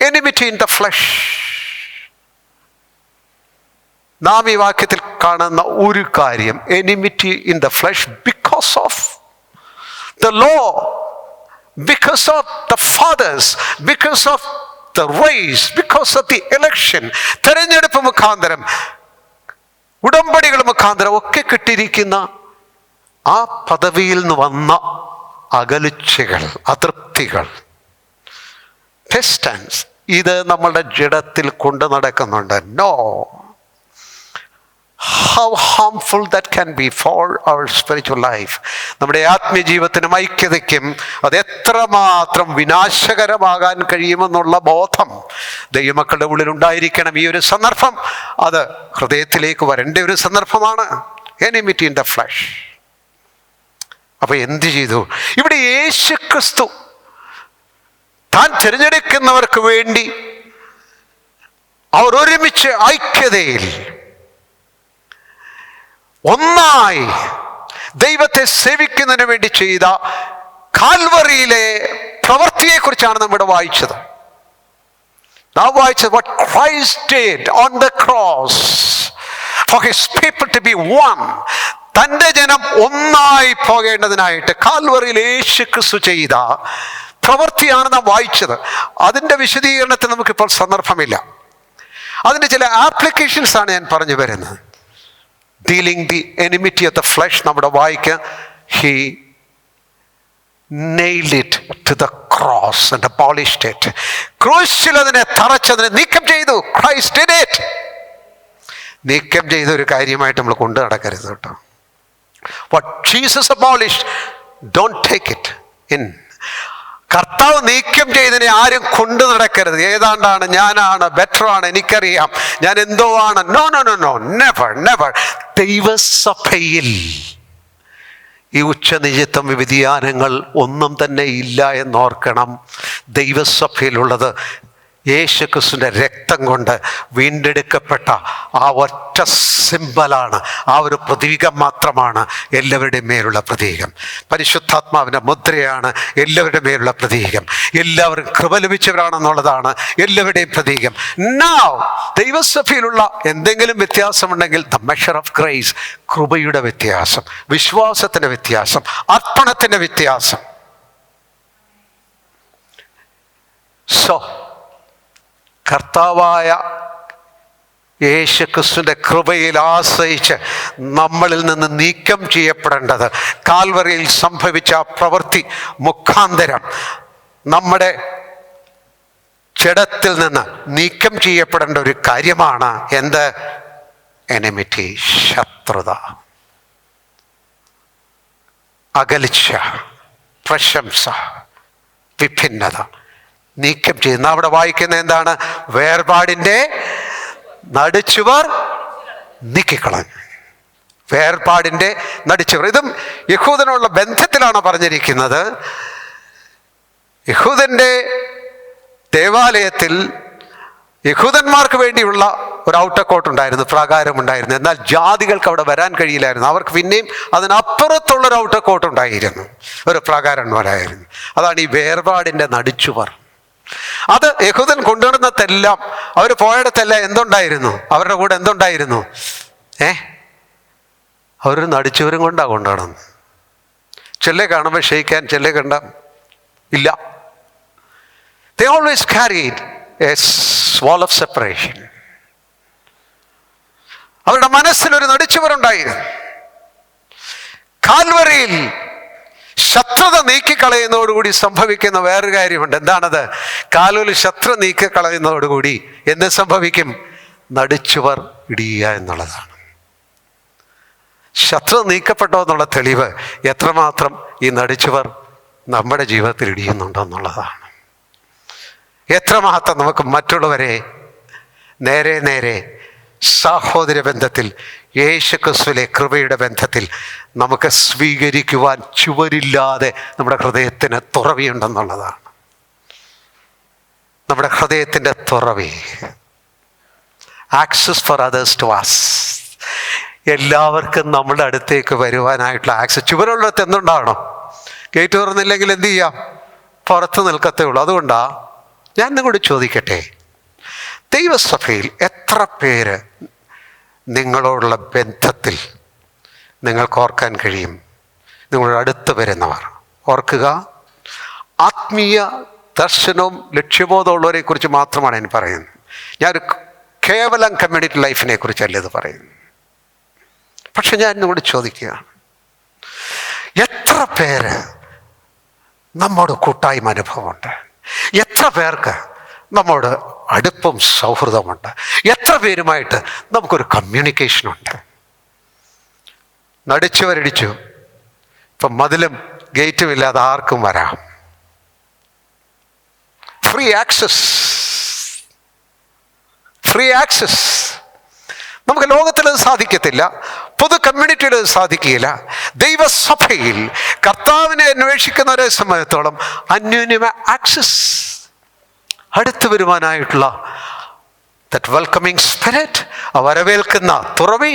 എനിമിറ്റി ഇൻ ദ ഫ്ലഷ്, നാം ഈ വാക്യത്തിൽ കാണുന്ന ഒരു കാര്യം, enmity in the flesh because of the law, because of the fathers, because of the race, because of the election, തെരഞ്ഞെടുപ്പ് മുഖാന്തരം, ഉടമ്പടികൾ മുഖാന്തരം ഒക്കെ കിട്ടിയിരിക്കുന്ന ആ പദവിയിൽ നിന്ന് വന്ന അകലുച്ചകൾ, അതൃപ്തികൾ, ഡിസ്റ്റൻസ്, ഇത് നമ്മളുടെ ജഡത്തിൽ കൊണ്ടു നടക്കുന്നുണ്ട്. No, how harmful that can be for our spiritual life. നമ്മുടെ ആത്മീയ ജീവിതത്തിനും ഐക്യതയ്ക്കും അത് എത്രമാത്രം വിനാശകരമാകാൻ കഴിയുമെന്നുള്ള ബോധം ദൈവമക്കളുടെ ഉള്ളിൽ ഉണ്ടായിരിക്കണം. ഈ ഒരു സന്ദർഭം അത് ഹൃദയത്തിലേക്ക് വരേണ്ട ഒരു സന്ദർഭമാണ്. Enmity in the flush. അപ്പൊ എന്ത് ചെയ്തു ഇവിടെ? യേശു ക്രിസ്തു താൻ തിരഞ്ഞെടുക്കുന്നവർക്ക് വേണ്ടി അവർ ഒരുമിച്ച് ഐക്യതയിൽ ഒന്നായി ദൈവത്തെ സേവിക്കുന്നതിന് വേണ്ടി ചെയ്ത കാൽവറിയിലെ പ്രവൃത്തിയെക്കുറിച്ചാണ് നമ്മുടെ വായിച്ചത്. നാം വായിച്ചത് what Christ did on the cross for his people to be one. തൻ്റെ ജനം ഒന്നായി പോകേണ്ടതിനായിട്ട് കാൽവറിയിൽ യേശു ക്രിസ്തു ചെയ്ത പ്രവൃത്തിയാണ് നാം വായിച്ചത്. അതിൻ്റെ വിശദീകരണത്തിൽ നമുക്കിപ്പോൾ സന്ദർഭമില്ല. അതിൻ്റെ ചില ആപ്ലിക്കേഷൻസ് ആണ് ഞാൻ പറഞ്ഞു വരുന്നത്. Dealing the enmity of the flush നമ്മുടെ വായിക്കുക. He nailed it to the cross and abolished it. ക്രൂശിൽ അതിനെ തറച്ചതിനെ നീക്കം ചെയ്തു. Christ did it. നീക്കം ചെയ്ത ഒരു കാര്യമായിട്ട് നമ്മൾ കൊണ്ടു നടക്കരുത് കേട്ടോ. What Jesus abolished, don't take it in. കർത്താവ് നീക്കം ചെയ്തതിനെ ആരും കൊണ്ടു നടക്കരുത്. ഏതാണ്ടാണ്, ഞാനാണ്, ബെറ്ററാണ്, എനിക്കറിയാം, ഞാൻ എന്തോ ആണ്. No no no no, never never. ദൈവസഭയിൽ ഈ ഉച്ചനിജിത്വം, വ്യതിയാനങ്ങൾ ഒന്നും തന്നെ ഇല്ല എന്നോർക്കണം. ദൈവസഭയിലുള്ളത് യേശുക്രിസ്തുവിൻ്റെ രക്തം കൊണ്ട് വീണ്ടെടുക്കപ്പെട്ട ആ ഒറ്റ സിംബലാണ്, ആ ഒരു പ്രതീകം മാത്രമാണ് എല്ലാവരുടെയും മേലുള്ള പ്രതീകം. പരിശുദ്ധാത്മാവിൻ്റെ മുദ്രയാണ് എല്ലാവരുടെ മേലുള്ള പ്രതീകം. എല്ലാവരും കൃപ ലഭിച്ചവരാണെന്നുള്ളതാണ് എല്ലാവരുടെയും പ്രതീകം. നൗ ദൈവസഭയിലുള്ള എന്തെങ്കിലും വ്യത്യാസമുണ്ടെങ്കിൽ ദ മെഷർ ഓഫ് ഗ്രേസ്, കൃപയുടെ വ്യത്യാസം, വിശ്വാസത്തിൻ്റെ വ്യത്യാസം, അർപ്പണത്തിൻ്റെ വ്യത്യാസം. സോ കർത്താവായ യേശുക്രിസ്തുവിൻ്റെ കൃപയിൽ ആശ്രയിച്ച് നമ്മളിൽ നിന്ന് നീക്കം ചെയ്യപ്പെടേണ്ടത്, കാൽവറിയിൽ സംഭവിച്ച ആ പ്രവൃത്തി മുഖാന്തരം നമ്മുടെ ജഡത്തിൽ നിന്ന് നീക്കം ചെയ്യപ്പെടേണ്ട ഒരു കാര്യമാണ് എന്ത്? എനിമിറ്റി, ശത്രുത, അകൽച്ച, പ്രശംസ, വിഭിന്നത നീക്കം ചെയ്യുന്ന. അവിടെ വായിക്കുന്ന എന്താണ്? വേർപാടിൻ്റെ നടുച്ചുവർ നീക്കിക്കളഞ്ഞു. വേർപാടിൻ്റെ നടുച്ചുവർ. ഇതും യഹൂദനുള്ള ബന്ധത്തിലാണ് പറഞ്ഞിരിക്കുന്നത്. യഹൂദൻ്റെ ദേവാലയത്തിൽ യഹൂദന്മാർക്ക് വേണ്ടിയുള്ള ഒരു ഔട്ടക്കോട്ട് ഉണ്ടായിരുന്നു, പ്രാകാരമുണ്ടായിരുന്നു. എന്നാൽ ജാതികൾക്ക് അവിടെ വരാൻ കഴിയില്ലായിരുന്നു. അവർക്ക് പിന്നെയും അതിനപ്പുറത്തുള്ളൊരു ഔട്ടക്കോട്ട് ഉണ്ടായിരുന്നു, ഒരു പ്രാകാരന്മാരായിരുന്നു. അതാണ് ഈ വേർപാടിൻ്റെ നടുച്ചുവർ. അത് യഹൂദൻ കൊണ്ടുവരുന്നതെല്ലാം, അവർ പോയിടത്തെല്ലാം എന്തുണ്ടായിരുന്നു? അവരുടെ കൂടെ എന്തുണ്ടായിരുന്നു? അവരൊരു നടിച്ചുവരും കൊണ്ടാണ് കൊണ്ടുവരണം. ചെല്ലെ കാണുമ്പോൾ ക്ഷയിക്കാൻ, ചെല്ലെ കണ്ട ഇല്ല. They always carried a wall of separation. അവരുടെ മനസ്സിലൊരു നടിച്ചുവരുണ്ടായിരുന്നു. കാൽവരിയിൽ ശത്രുത നീക്കിക്കളയുന്നതോടുകൂടി സംഭവിക്കുന്ന വേറൊരു കാര്യമുണ്ട്. എന്താണത്? കാൽവരിയിൽ ശത്രു നീക്കിക്കളയുന്നതോടുകൂടി എന്ത് സംഭവിക്കും? നടിച്ചുവർ ഇടിയുക എന്നുള്ളതാണ്. ശത്രു നീക്കപ്പെട്ടോ എന്നുള്ള തെളിവ് എത്രമാത്രം ഈ നടിച്ചുവർ നമ്മുടെ ജീവിതത്തിൽ ഇടിയുന്നുണ്ടോ എന്നുള്ളതാണ്. എത്രമാത്രം നമുക്ക് മറ്റുള്ളവരെ നേരെ നേരെ സാഹോദര്യ ബന്ധത്തിൽ, യേശുക്രിസ്തുവിലെ കൃപയുടെ ബന്ധത്തിൽ നമുക്ക് സ്വീകരിക്കുവാൻ ചുവരില്ലാതെ നമ്മുടെ ഹൃദയത്തിന് തുറവിയുണ്ടെന്നുള്ളതാണ്. നമ്മുടെ ഹൃദയത്തിൻ്റെ തുറവി, access for others to us. എല്ലാവർക്കും നമ്മുടെ അടുത്തേക്ക് വരുവാനായിട്ടുള്ള ആക്സസ്. ചുവരുള്ളിടത്ത് എന്തുണ്ടാവണം? ഗേറ്റ് തുറന്നില്ലെങ്കിൽ എന്ത് ചെയ്യാം? പുറത്ത് നിൽക്കത്തേ ഉള്ളൂ. അതുകൊണ്ടാണ് ഞാൻ നിങ്ങളോട് ചോദിക്കട്ടെ, ദൈവസഭയിൽ എത്ര പേര് നിങ്ങളോടുള്ള ബന്ധത്തിൽ നിങ്ങൾക്ക് ഓർക്കാൻ കഴിയും? നിങ്ങളുടെ അടുത്ത് വരുന്നവർ. ഓർക്കുക, ആത്മീയ ദർശനവും ലക്ഷ്യബോധമുള്ളവരെ കുറിച്ച് മാത്രമാണ് ഞാൻ പറയുന്നത്. ഞാനൊരു കേവലം കമ്മ്യൂണിറ്റി ലൈഫിനെ കുറിച്ചല്ല ഇത് പറയുന്നത്. പക്ഷെ ഞാൻ നിങ്ങളോട് ചോദിക്കുകയാണ്, എത്ര പേര് നമ്മോട് കൂട്ടായ്മ അനുഭവമുണ്ട്? എത്ര പേർക്ക് നമ്മോട് അടുപ്പം സൗഹൃദമുണ്ട്? എത്ര പേരുമായിട്ട് നമുക്കൊരു കമ്മ്യൂണിക്കേഷനുണ്ട്? നടിച്ചുവരടിച്ചു, ഇപ്പം മതിലും ഗേറ്റും ഇല്ലാതെ ആർക്കും വരാം. Free access, free access. നമുക്ക് ലോകത്തിൽ അത് സാധിക്കത്തില്ല, പൊതു കമ്മ്യൂണിറ്റിയിൽ അത് സാധിക്കുകയില്ല. ദൈവസഭയിൽ കർത്താവിനെ അന്വേഷിക്കുന്നവരെ സംബന്ധിച്ചിടത്തോളം അന്യോന്യമായ ആക്സസ്, അടുത്ത് വരുവാനായിട്ടുള്ള ദാറ്റ് വെൽക്കമിങ് സ്പിരിറ്റ്, വരവേൽക്കുന്ന തുറവി.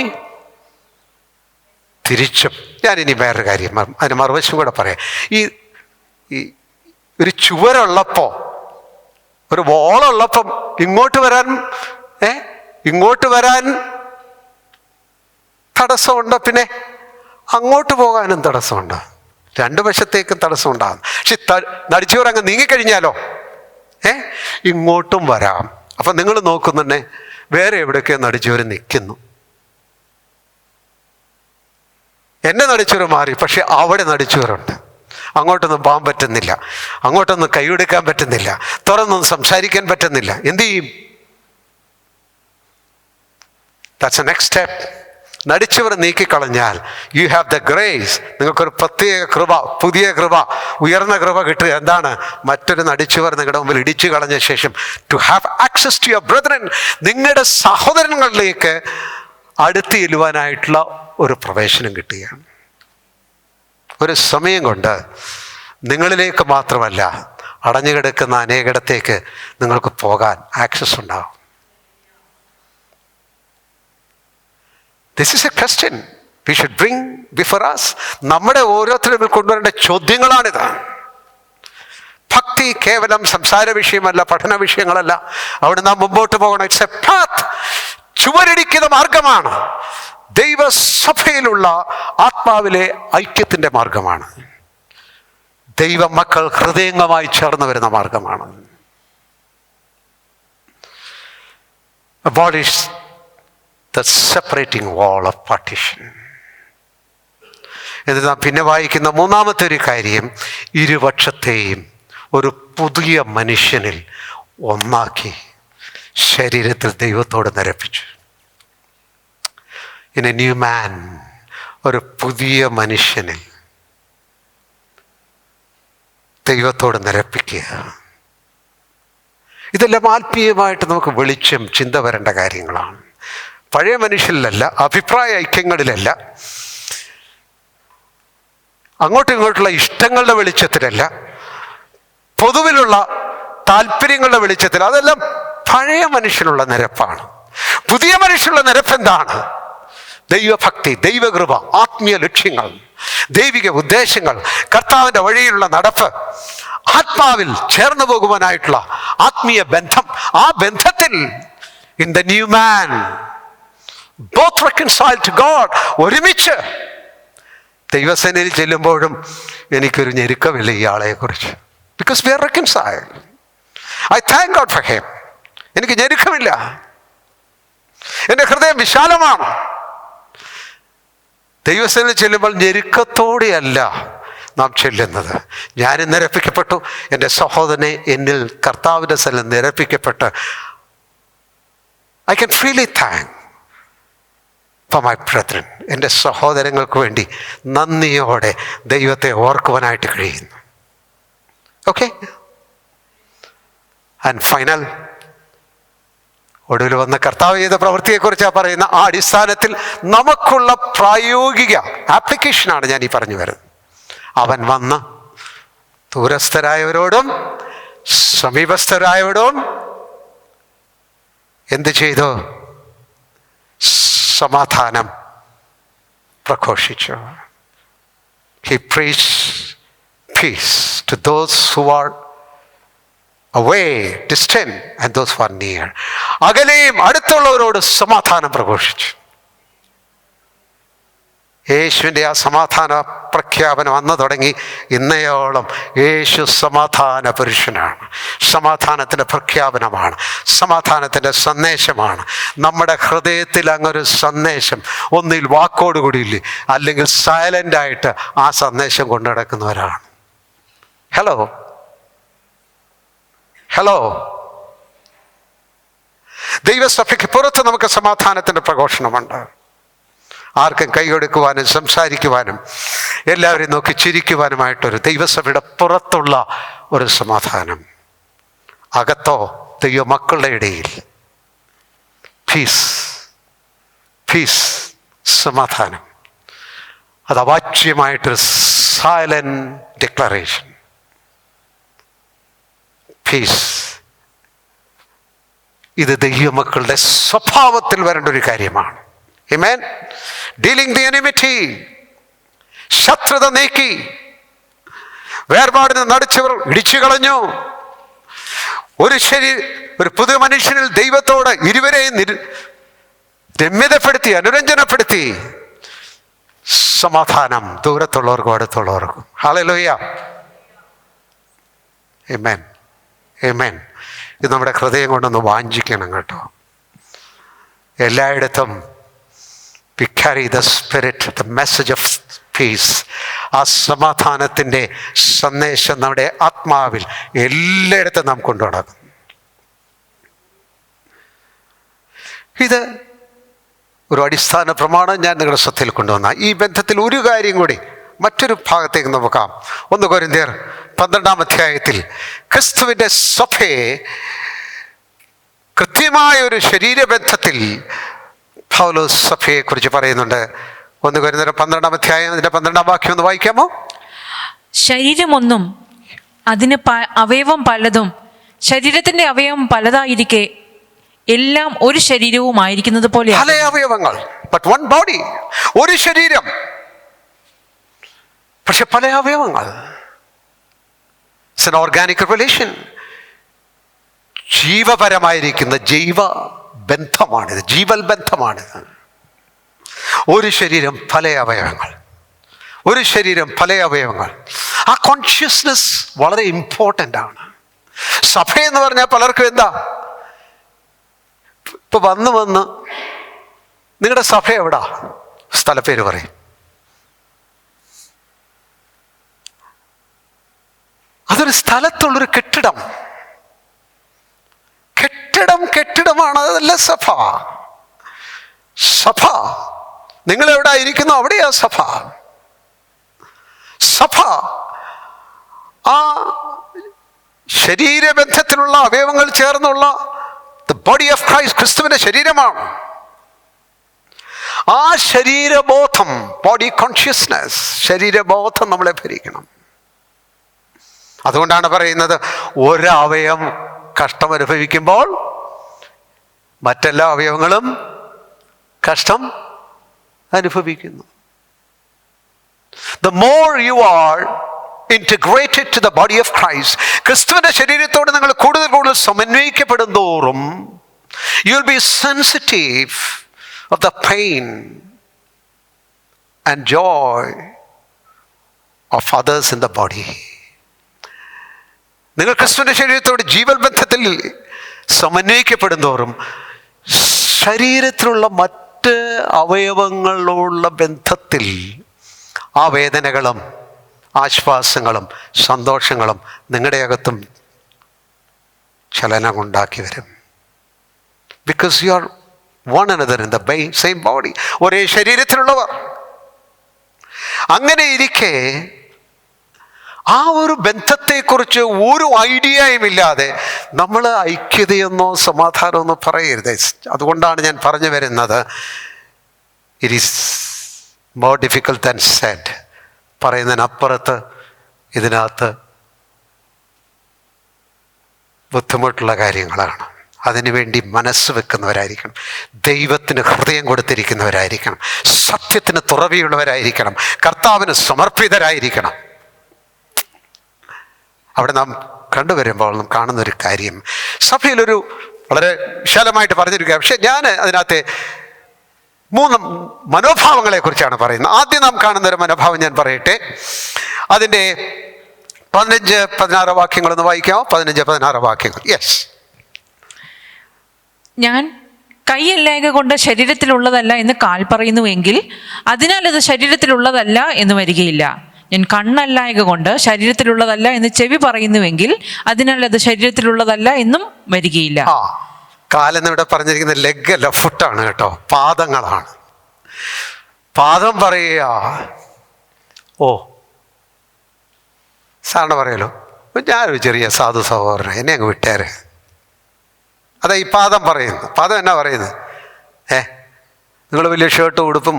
തിരിച്ചും ഞാനിനി വേറൊരു കാര്യം, അതിന് മറുവശം കൂടെ പറയാം. ഈ ഒരു ചുവരുള്ളപ്പോൾ, ഒരു വോളുള്ളപ്പം ഇങ്ങോട്ട് വരാൻ തടസ്സമുണ്ടോ? പിന്നെ അങ്ങോട്ട് പോകാനും തടസ്സമുണ്ടോ? രണ്ടു വശത്തേക്കും തടസ്സമുണ്ടാകും. പക്ഷെ നടിച്ചുവർ അങ്ങ് നീങ്ങിക്കഴിഞ്ഞാലോ ഇങ്ങോട്ടും വരാം. അപ്പം നിങ്ങൾ നോക്കുന്നുണ്ടേ, വേറെ എവിടെയൊക്കെയോ നടിച്ചുവർ നിൽക്കുന്നു. എന്നെ നടിച്ചുവർ മാറി, പക്ഷെ അവിടെ നടിച്ചുവരുണ്ട്. അങ്ങോട്ടൊന്നും പോകാൻ പറ്റുന്നില്ല, അങ്ങോട്ടൊന്നും കൈയെടുക്കാൻ പറ്റുന്നില്ല, തുറന്നൊന്നും സംസാരിക്കാൻ പറ്റുന്നില്ല. എന്തു ചെയ്യും? That's a next step. നടിച്ചവർ നീക്കിക്കളഞ്ഞാൽ യു ഹാവ് ദ ഗ്രേസ്. നിങ്ങൾക്കൊരു പ്രത്യേക കൃപ, പുതിയ കൃപ, ഉയർന്ന കൃപ കിട്ടുക. എന്താണ്? മറ്റൊരു നടിച്ചവർ നിങ്ങളുടെ മുമ്പിൽ ഇടിച്ചു കളഞ്ഞ ശേഷം to have access to your brethren, നിങ്ങളുടെ സഹോദരങ്ങളിലേക്ക് അടുത്ത് ചെല്ലുവാനായിട്ടുള്ള ഒരു പ്രവേശനം കിട്ടുകയാണ്. ഒരു സമയം കൊണ്ട് നിങ്ങളിലേക്ക് മാത്രമല്ല അടഞ്ഞുകിടക്കുന്ന അനേകടത്തേക്ക് നിങ്ങൾക്ക് പോകാൻ ആക്സസ് ഉണ്ടാകും. This is a question we should bring before us. നമ്മുടെ ഓരോരുത്തരും കൊണ്ടുവരേണ്ട ചോദ്യങ്ങളാണിത്. ഭക്തി കേവലം സംസാര വിഷയമല്ല, പഠന വിഷയങ്ങളല്ല. അവിടെ നാം മുമ്പോട്ട് പോകണം. ഇറ്റ്സ് എ പാത്ത്, ചുവരടിക്കുന്ന മാർഗമാണ്. ദൈവസഭയിലുള്ള ആത്മാവിലെ ഐക്യത്തിൻ്റെ മാർഗമാണ്. ദൈവ മക്കൾ ഹൃദയംഗമായി ചേർന്ന് വരുന്ന മാർഗമാണ്. Abolish the separating wall of partition. എന്നിട്ട് നാം പിന്നെ വായിക്കുന്ന മൂന്നാമത്തെ ഒരു കാര്യം, ഇരുപക്ഷത്തെയും ഒരു പുതിയ മനുഷ്യനിൽ ഒന്നാക്കി ശരീരത്തിൽ ദൈവത്തോട് നിരപ്പിച്ചു. ഇൻ എ ന്യൂ മാൻ, ഒരു പുതിയ മനുഷ്യനിൽ ദൈവത്തോട് നിരപ്പിക്കുക. ഇതെല്ലാം ആത്മീയമായിട്ട് നമുക്ക് വെളിച്ചം ചിന്ത വരേണ്ട കാര്യങ്ങളാണ്. പഴയ മനുഷ്യരിലല്ല, അഭിപ്രായ ഐക്യങ്ങളിലല്ല, അങ്ങോട്ടും ഇങ്ങോട്ടുള്ള ഇഷ്ടങ്ങളുടെ വെളിച്ചത്തിലല്ല, പൊതുവിലുള്ള താല്പര്യങ്ങളുടെ വെളിച്ചത്തിൽ. അതെല്ലാം പഴയ മനുഷ്യനുള്ള നിരപ്പാണ്. പുതിയ മനുഷ്യനുള്ള നിരപ്പ് എന്താണ്? ദൈവഭക്തി, ദൈവകൃപ, ആത്മീയ ലക്ഷ്യങ്ങൾ, ദൈവിക ഉദ്ദേശങ്ങൾ, കർത്താവിൻ്റെ വഴിയിലുള്ള നടപ്പ്, ആത്മാവിൽ ചേർന്നു പോകുവാനായിട്ടുള്ള ആത്മീയ ബന്ധം. ആ ബന്ധത്തിൽ in the new man both reconciled to God, ഒരുമിച്ച് ദൈവസേനയിൽ ചെല്ലുമ്പോഴും എനിക്കൊരു ഞെരുക്കമില്ല ഇയാളെക്കുറിച്ച്. Because we are reconciled. I thank God for him. എനിക്ക് ഞെരുക്കമില്ല, എൻ്റെ ഹൃദയം വിശാലമാണ്. ദൈവസേനയിൽ ചെല്ലുമ്പോൾ ഞെരുക്കത്തോടെയല്ല നാം ചെല്ലുന്നത്. ഞാനും നിരപ്പിക്കപ്പെട്ടു, എൻ്റെ സഹോദരനെ എന്നിൽ കർത്താവിൻ്റെ സ്ഥലം നിരപ്പിക്കപ്പെട്ട് I can freely thank for my brethren. എൻ്റെ സഹോദരങ്ങൾക്ക് വേണ്ടി നന്ദിയോടെ ദൈവത്തെ ഓർക്കുവാനായിട്ട് കഴിയുന്നു. ഓക്കെ. ആൻഡ് ഫൈനൽ, ഒടുവിൽ വന്ന കർത്താവ് ചെയ്ത പ്രവൃത്തിയെക്കുറിച്ചാണ് പറയുന്ന. ആ അടിസ്ഥാനത്തിൽ നമുക്കുള്ള പ്രായോഗിക ആപ്ലിക്കേഷനാണ് ഞാൻ ഈ പറഞ്ഞു വരുന്നത്. അവൻ വന്ന് ദൂരസ്ഥരായവരോടും സമീപസ്ഥരായവരോടും എന്ത് ചെയ്തു? സമാധാനം പ്രഘോഷിച്ചു. He preached peace to those who are away, distant, and those who are near. അകലെയും അടുത്തുള്ളവരോട് സമാധാനം പ്രഘോഷിച്ചു. യേശുവിൻ്റെ ആ സമാധാന പ്രഖ്യാപനം അന്ന് തുടങ്ങി ഇന്നയോളം യേശു സമാധാന പുരുഷനാണ്. സമാധാനത്തിൻ്റെ പ്രഖ്യാപനമാണ്, സമാധാനത്തിൻ്റെ സന്ദേശമാണ്. നമ്മുടെ ഹൃദയത്തിൽ അങ്ങൊരു സന്ദേശം ഒന്നിൽ വാക്കോടുകൂടിയില്ലേ, അല്ലെങ്കിൽ സൈലൻ്റായിട്ട് ആ സന്ദേശം കൊണ്ടു നടക്കുന്നവരാണ്. ഹലോ ഹലോ ദൈവസഭയ്ക്ക് പുറത്ത് നമുക്ക് സമാധാനത്തിൻ്റെ പ്രഘോഷണമുണ്ട്. ആർക്കും കൈകൊടുക്കുവാനും സംസാരിക്കുവാനും എല്ലാവരെയും നോക്കി ചിരിക്കുവാനുമായിട്ടൊരു ദൈവസഭയുടെ പുറത്തുള്ള ഒരു സമാധാനം. അകത്തോ ദൈവമക്കളുടെ ഇടയിൽ പീസ്, പീസ്, സമാധാനം. അത് അവാച്യമായിട്ടൊരു സൈലന്റ് ഡിക്ലറേഷൻ. പീസ്. ഇത് ദൈവമക്കളുടെ സ്വഭാവത്തിൽ വരേണ്ട ഒരു കാര്യമാണ്. Amen. Dealing the enmity, ശത്രുത നീക്കി, വേർപാടിന് നടിച്ചവർ ഇടിച്ചു കളഞ്ഞു. ഒരു പുതിയ മനുഷ്യനിൽ ദൈവത്തോട് ഇരുവരെയും രമ്യതപ്പെടുത്തി, അനുരഞ്ജനപ്പെടുത്തി. സമാധാനം ദൂരത്തുള്ളവർക്കും അടുത്തുള്ളവർക്കും. ഹല്ലേലൂയ. ആമേൻ, ആമേൻ. ഇത് നമ്മുടെ ഹൃദയം കൊണ്ടൊന്ന് വാഞ്ചിക്കണം കേട്ടോ. എല്ലായിടത്തും we carry the spirit, the message of peace. ആ സമാധാനത്തിൻ്റെ സന്ദേശം നമ്മുടെ ആത്മാവിൽ എല്ലായിടത്തും നാം കൊണ്ടുനടക്കും. ഇത് ഒരു അടിസ്ഥാന പ്രമാണം ഞാൻ നിങ്ങളുടെ ശ്രദ്ധയിൽ കൊണ്ടുവന്ന ഈ ബന്ധത്തിൽ ഒരു കാര്യം കൂടി മറ്റൊരു ഭാഗത്തേക്ക് നോക്കാം. 1 കൊരിന്ത്യർ 12-ാം അധ്യായത്തിൽ ക്രിസ്തുവിൻ്റെ സഭയെ കൃത്യമായ ഒരു ശരീരബന്ധത്തിൽ പൗലോസ് സഭയെക്കുറിച്ച് പറയുന്നുണ്ട്. 1 കൊരിന്ത്യർ 12-ാം അധ്യായം അതിൻ്റെ 12-ാം വാക്യം ഒന്ന് വായിക്കാമോ? ശരീരമൊന്നും അതിന് അവയവം പലതും, ശരീരത്തിന്റെ അവയവം പലതായിരിക്കെ എല്ലാം ഒരു ശരീരവുമായിരിക്കുന്നത് പോലെ പല അവയവങ്ങൾ, ബട്ട് വൺ ബോഡി. ഒരു ശരീരം, പക്ഷെ പല അവയവങ്ങൾ. It's an organic relation. ജീവപരമായിരിക്കുന്ന ജൈവ ബന്ധമാണിത്, ജീവൽ ബന്ധമാണിത്. ഒരു ശരീരം പല അവയവങ്ങൾ, ഒരു ശരീരം പല അവയവങ്ങൾ. ആ കോൺഷ്യസ്നെസ് വളരെ ഇമ്പോർട്ടൻ്റ് ആണ്. സഭയെന്ന് പറഞ്ഞാൽ പലർക്കും എന്താ, ഇപ്പൊ വന്ന് നിങ്ങളുടെ സഭ എവിടാ, സ്ഥലപ്പേര് പറയും. അതൊരു സ്ഥലത്തുള്ളൊരു കെട്ടിടം. കെട്ടിടമാണ്, അതല്ല സഭ. സഭ നിങ്ങൾ എവിടെ ഇരിക്കുന്നു അവിടെയാ സഭ. സഭ ആ ശരീരബന്ധത്തിലുള്ള അവയവങ്ങൾ ചേർന്നുള്ള ദ ബോഡി ഓഫ് ക്രൈസ്റ്റ്, ക്രിസ്തുവിന്റെ ശരീരമാണ്. ആ ശരീരബോധം, ബോഡി കോൺഷ്യസ്നെസ്, ശരീരബോധം നമ്മളെ ഭരിക്കണം. അതുകൊണ്ടാണ് പറയുന്നത്, ഒരവയവം കഷ്ടം അനുഭവിക്കുമ്പോൾ മറ്റെല്ലാ അവയവങ്ങളും കഷ്ടം അനുഭവിക്കുന്നു. The more you are integrated to the body of Christ, ക്രിസ്തുവിന്റെ ശരീരത്തോട് നിങ്ങൾ കൂടുതൽ സമന്വയിക്കപ്പെടും തോറും you will be sensitive of the pain and joy of others in the body. നിങ്ങൾ ക്രിസ്തുവിന്റെ ശരീരത്തോട് ജീവൽ ബന്ധത്തിൽ സമന്വയിക്കപ്പെടും തോറും ശരീരത്തിലുള്ള മറ്റ് അവയവങ്ങളുള്ള ബന്ധത്തിൽ ആ വേദനകളും ആശ്വാസങ്ങളും സന്തോഷങ്ങളും നിങ്ങളുടെ അകത്തും ചലനമുണ്ടാക്കി വരും. Because you are one another in the same body, ഒരേ ശരീരത്തിലുള്ളവർ. അങ്ങനെ ഇരിക്കെ ആ ഒരു ബന്ധത്തെക്കുറിച്ച് ഒരു ഐഡിയയും ഇല്ലാതെ നമ്മൾ ഐക്യതയെന്നോ സമാധാനമെന്നോ പറയരുത്. അതുകൊണ്ടാണ് ഞാൻ പറഞ്ഞു വരുന്നത്, it is more difficult than said. പറയുന്നതിനപ്പുറത്ത് ഇതിനകത്ത് ബുദ്ധിമുട്ടുള്ള കാര്യങ്ങളാണ്. അതിനുവേണ്ടി മനസ്സ് വെക്കുന്നവരായിരിക്കണം, ദൈവത്തിന് ഹൃദയം കൊടുത്തിരിക്കുന്നവരായിരിക്കണം, സത്യത്തിന് തുറവിയുള്ളവരായിരിക്കണം, കർത്താവിന് സമർപ്പിതരായിരിക്കണം. അവിടെ നാം കണ്ടുവരുമ്പോൾ നാം കാണുന്നൊരു കാര്യം, സഭയിലൊരു വളരെ വിശാലമായിട്ട് പറഞ്ഞിരിക്കുക, പക്ഷെ ഞാൻ അതിനകത്തെ 3 മനോഭാവങ്ങളെ കുറിച്ചാണ് പറയുന്നത്. ആദ്യം നാം കാണുന്നൊരു മനോഭാവം ഞാൻ പറയട്ടെ. അതിൻ്റെ 15-16 വാക്യങ്ങളൊന്ന് വായിക്കാമോ? 15-16 വാക്യങ്ങൾ. യെസ്. ഞാൻ കൈയല്ലായക കൊണ്ട് ശരീരത്തിലുള്ളതല്ല എന്ന് കാൽ പറയുന്നുവെങ്കിൽ അതിനാൽ അത് ശരീരത്തിലുള്ളതല്ല എന്ന് വരികയില്ല. ഞാൻ കണ്ണല്ലായക കൊണ്ട് ശരീരത്തിലുള്ളതല്ല എന്ന് ചെവി പറയുന്നുവെങ്കിൽ അതിനാൽ അത് ശരീരത്തിലുള്ളതല്ല എന്നും വരികയില്ല. കാലെന്നിവിടെ പറഞ്ഞിരിക്കുന്ന ലെഗ് അല്ല, ഫുട്ടാണ് കേട്ടോ, പാദങ്ങളാണ്. പാദം പറയുക, ഓ സാറിന് പറയലോ, ഞാനൊരു ചെറിയ സാധു സഹോദരൻ, എന്നെ അങ്ങ് വിട്ടേരെ. അതാ ഈ പാദം പറയുന്നത്. പാദം എന്നാ പറയുന്നത്? നിങ്ങൾ വലിയ ഷർട്ടും ഉടുപ്പും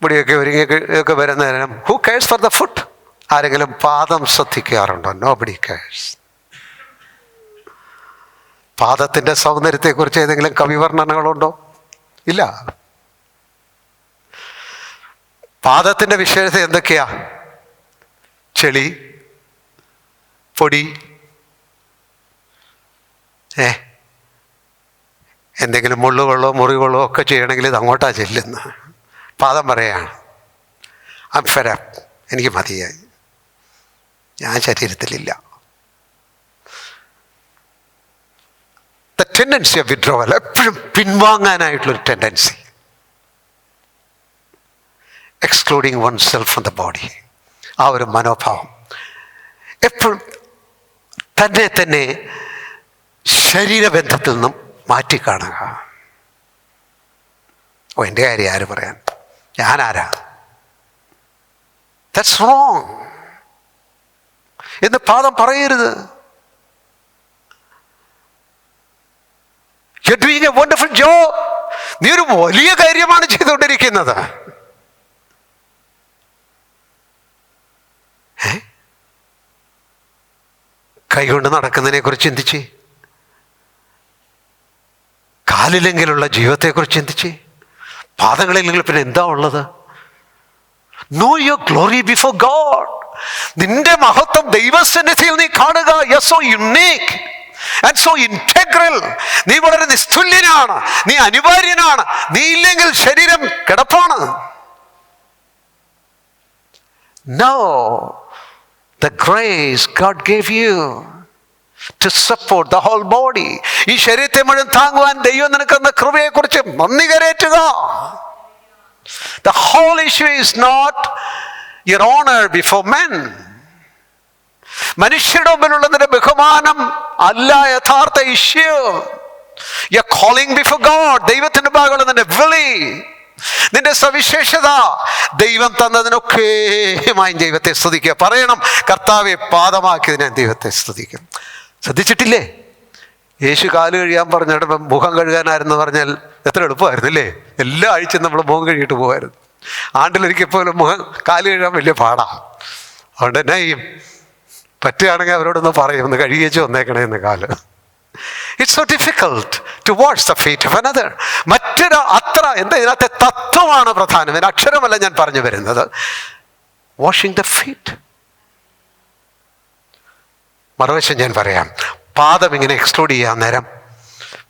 മുടിയൊക്കെ ഒരുങ്ങിയൊക്കെ വരുന്ന നേരം who cares for the foot? ആരെങ്കിലും പാദം ശ്രദ്ധിക്കാറുണ്ടോ? Nobody CARES. പാദത്തിൻ്റെ സൗന്ദര്യത്തെക്കുറിച്ച് ഏതെങ്കിലും കവിവർണ്ണനകളുണ്ടോ? ഇല്ല. പാദത്തിൻ്റെ വിശേഷത എന്തൊക്കെയാ? ചെളി, പൊടി, എന്തെങ്കിലും മുള്ളുകളോ മുറികളോ ഒക്കെ ചെയ്യണമെങ്കിൽ ഇത് അങ്ങോട്ടാ ചെല്ലുന്ന. പാദം പറയാണ്, ഐം ഫെഡ് അപ്പ്, എനിക്ക് മതിയായി, ഞാൻ ശരീരത്തിലില്ല. ദ ടെൻഡൻസി ഓഫ് വിഡ്രോവൽ, എപ്പോഴും പിൻവാങ്ങാനായിട്ടുള്ളൊരു tendency, excluding oneself from the body. ആ ഒരു മനോഭാവം എപ്പോഴും തന്നെ ശരീരബന്ധത്തിൽ നിന്നും മാറ്റിക്കാണുക. ഓ, എൻ്റെ കാര്യം ആര് പറയാൻ, ഞാനാരാ, ദാറ്റ്സ് റോങ് എന്ന് പാദം പറയരുത്. You're doing a wonderful job. നീ ഒരു വലിയ കാര്യമാണ് ചെയ്തുകൊണ്ടിരിക്കുന്നത്. കൈകൊണ്ട് നടക്കുന്നതിനെ കുറിച്ച് ചിന്തിച്ച്, കാലിലെങ്കിലുള്ള ജീവിതത്തെക്കുറിച്ച് ചിന്തിച്ച്, പാദങ്ങളില്ലെങ്കിൽ പിന്നെ എന്താ ഉള്ളത്? Know your glory before God. നിന്റെ മഹത്വം ദൈവസന്നിധിയിൽ നീ കാണുക. You are so unique and so integral. നീ വളരെ നിസ്തുല്യനാണ്, നീ അനിവാര്യനാണ്. നീ ഇല്ലെങ്കിൽ ശരീരം കിടപ്പാണ്. No, the grace God gave you to support the whole body. ഈ ശരീരത്തെ മുഴുവൻ താങ്ങുവാൻ ദൈവം നിനക്കെന്ന കൃപയെക്കുറിച്ച് നന്ദി കരേറ്റുക. The whole issue is not your honor before men. മനുഷ്യരുടെ മുമ്പിലുള്ള നിന്റെ ബഹുമാനം അല്ല യഥാർത്ഥ issue. Your calling before God, ദൈവത്തിന്റെ ഭാഗമുള്ള നിന്റെ വിളി, നിന്റെ സവിശേഷത, ദൈവം തന്നതിനൊക്കെയുമായി ദൈവത്തെ സ്തുതിക്കുക. പറയണം, കർത്താവെ പാദമാക്കിയതിനെ ദൈവത്തെ സ്തുതിക്കും. ശ്രദ്ധിച്ചിട്ടില്ലേ? യേശു കാല് കഴുകാൻ പറഞ്ഞിട്ട് മുഖം കഴുകാനായിരുന്നു പറഞ്ഞാൽ എത്ര എളുപ്പമായിരുന്നു അല്ലേ? എല്ലാ ആഴ്ചയും നമ്മൾ മുഖം കഴുകിയിട്ട് പോകുമായിരുന്നു. ആണ്ടിലൊരിക്കൽ പോലും കാല് കഴുകാൻ വലിയ പാടാണ്. അതുകൊണ്ട് എന്നാ ചെയ്യും? പറ്റുകയാണെങ്കിൽ അവരോടൊന്ന് പറയും, ഒന്ന് കഴുകിയേച്ച് വന്നേക്കണേന്ന് കാല്. It's so difficult to wash the feet of another. മറ്റൊരു അത്ര എന്താ ഇതിനകത്തെ തത്വമാണ് പ്രധാനം. ഇതിന് അക്ഷരമല്ല ഞാൻ പറഞ്ഞു വരുന്നത്. Washing the feet. മറുവശം ഞാൻ പറയാം, പാദം ഇങ്ങനെ എക്സ്ക്ലൂഡ് ചെയ്യാൻ നേരം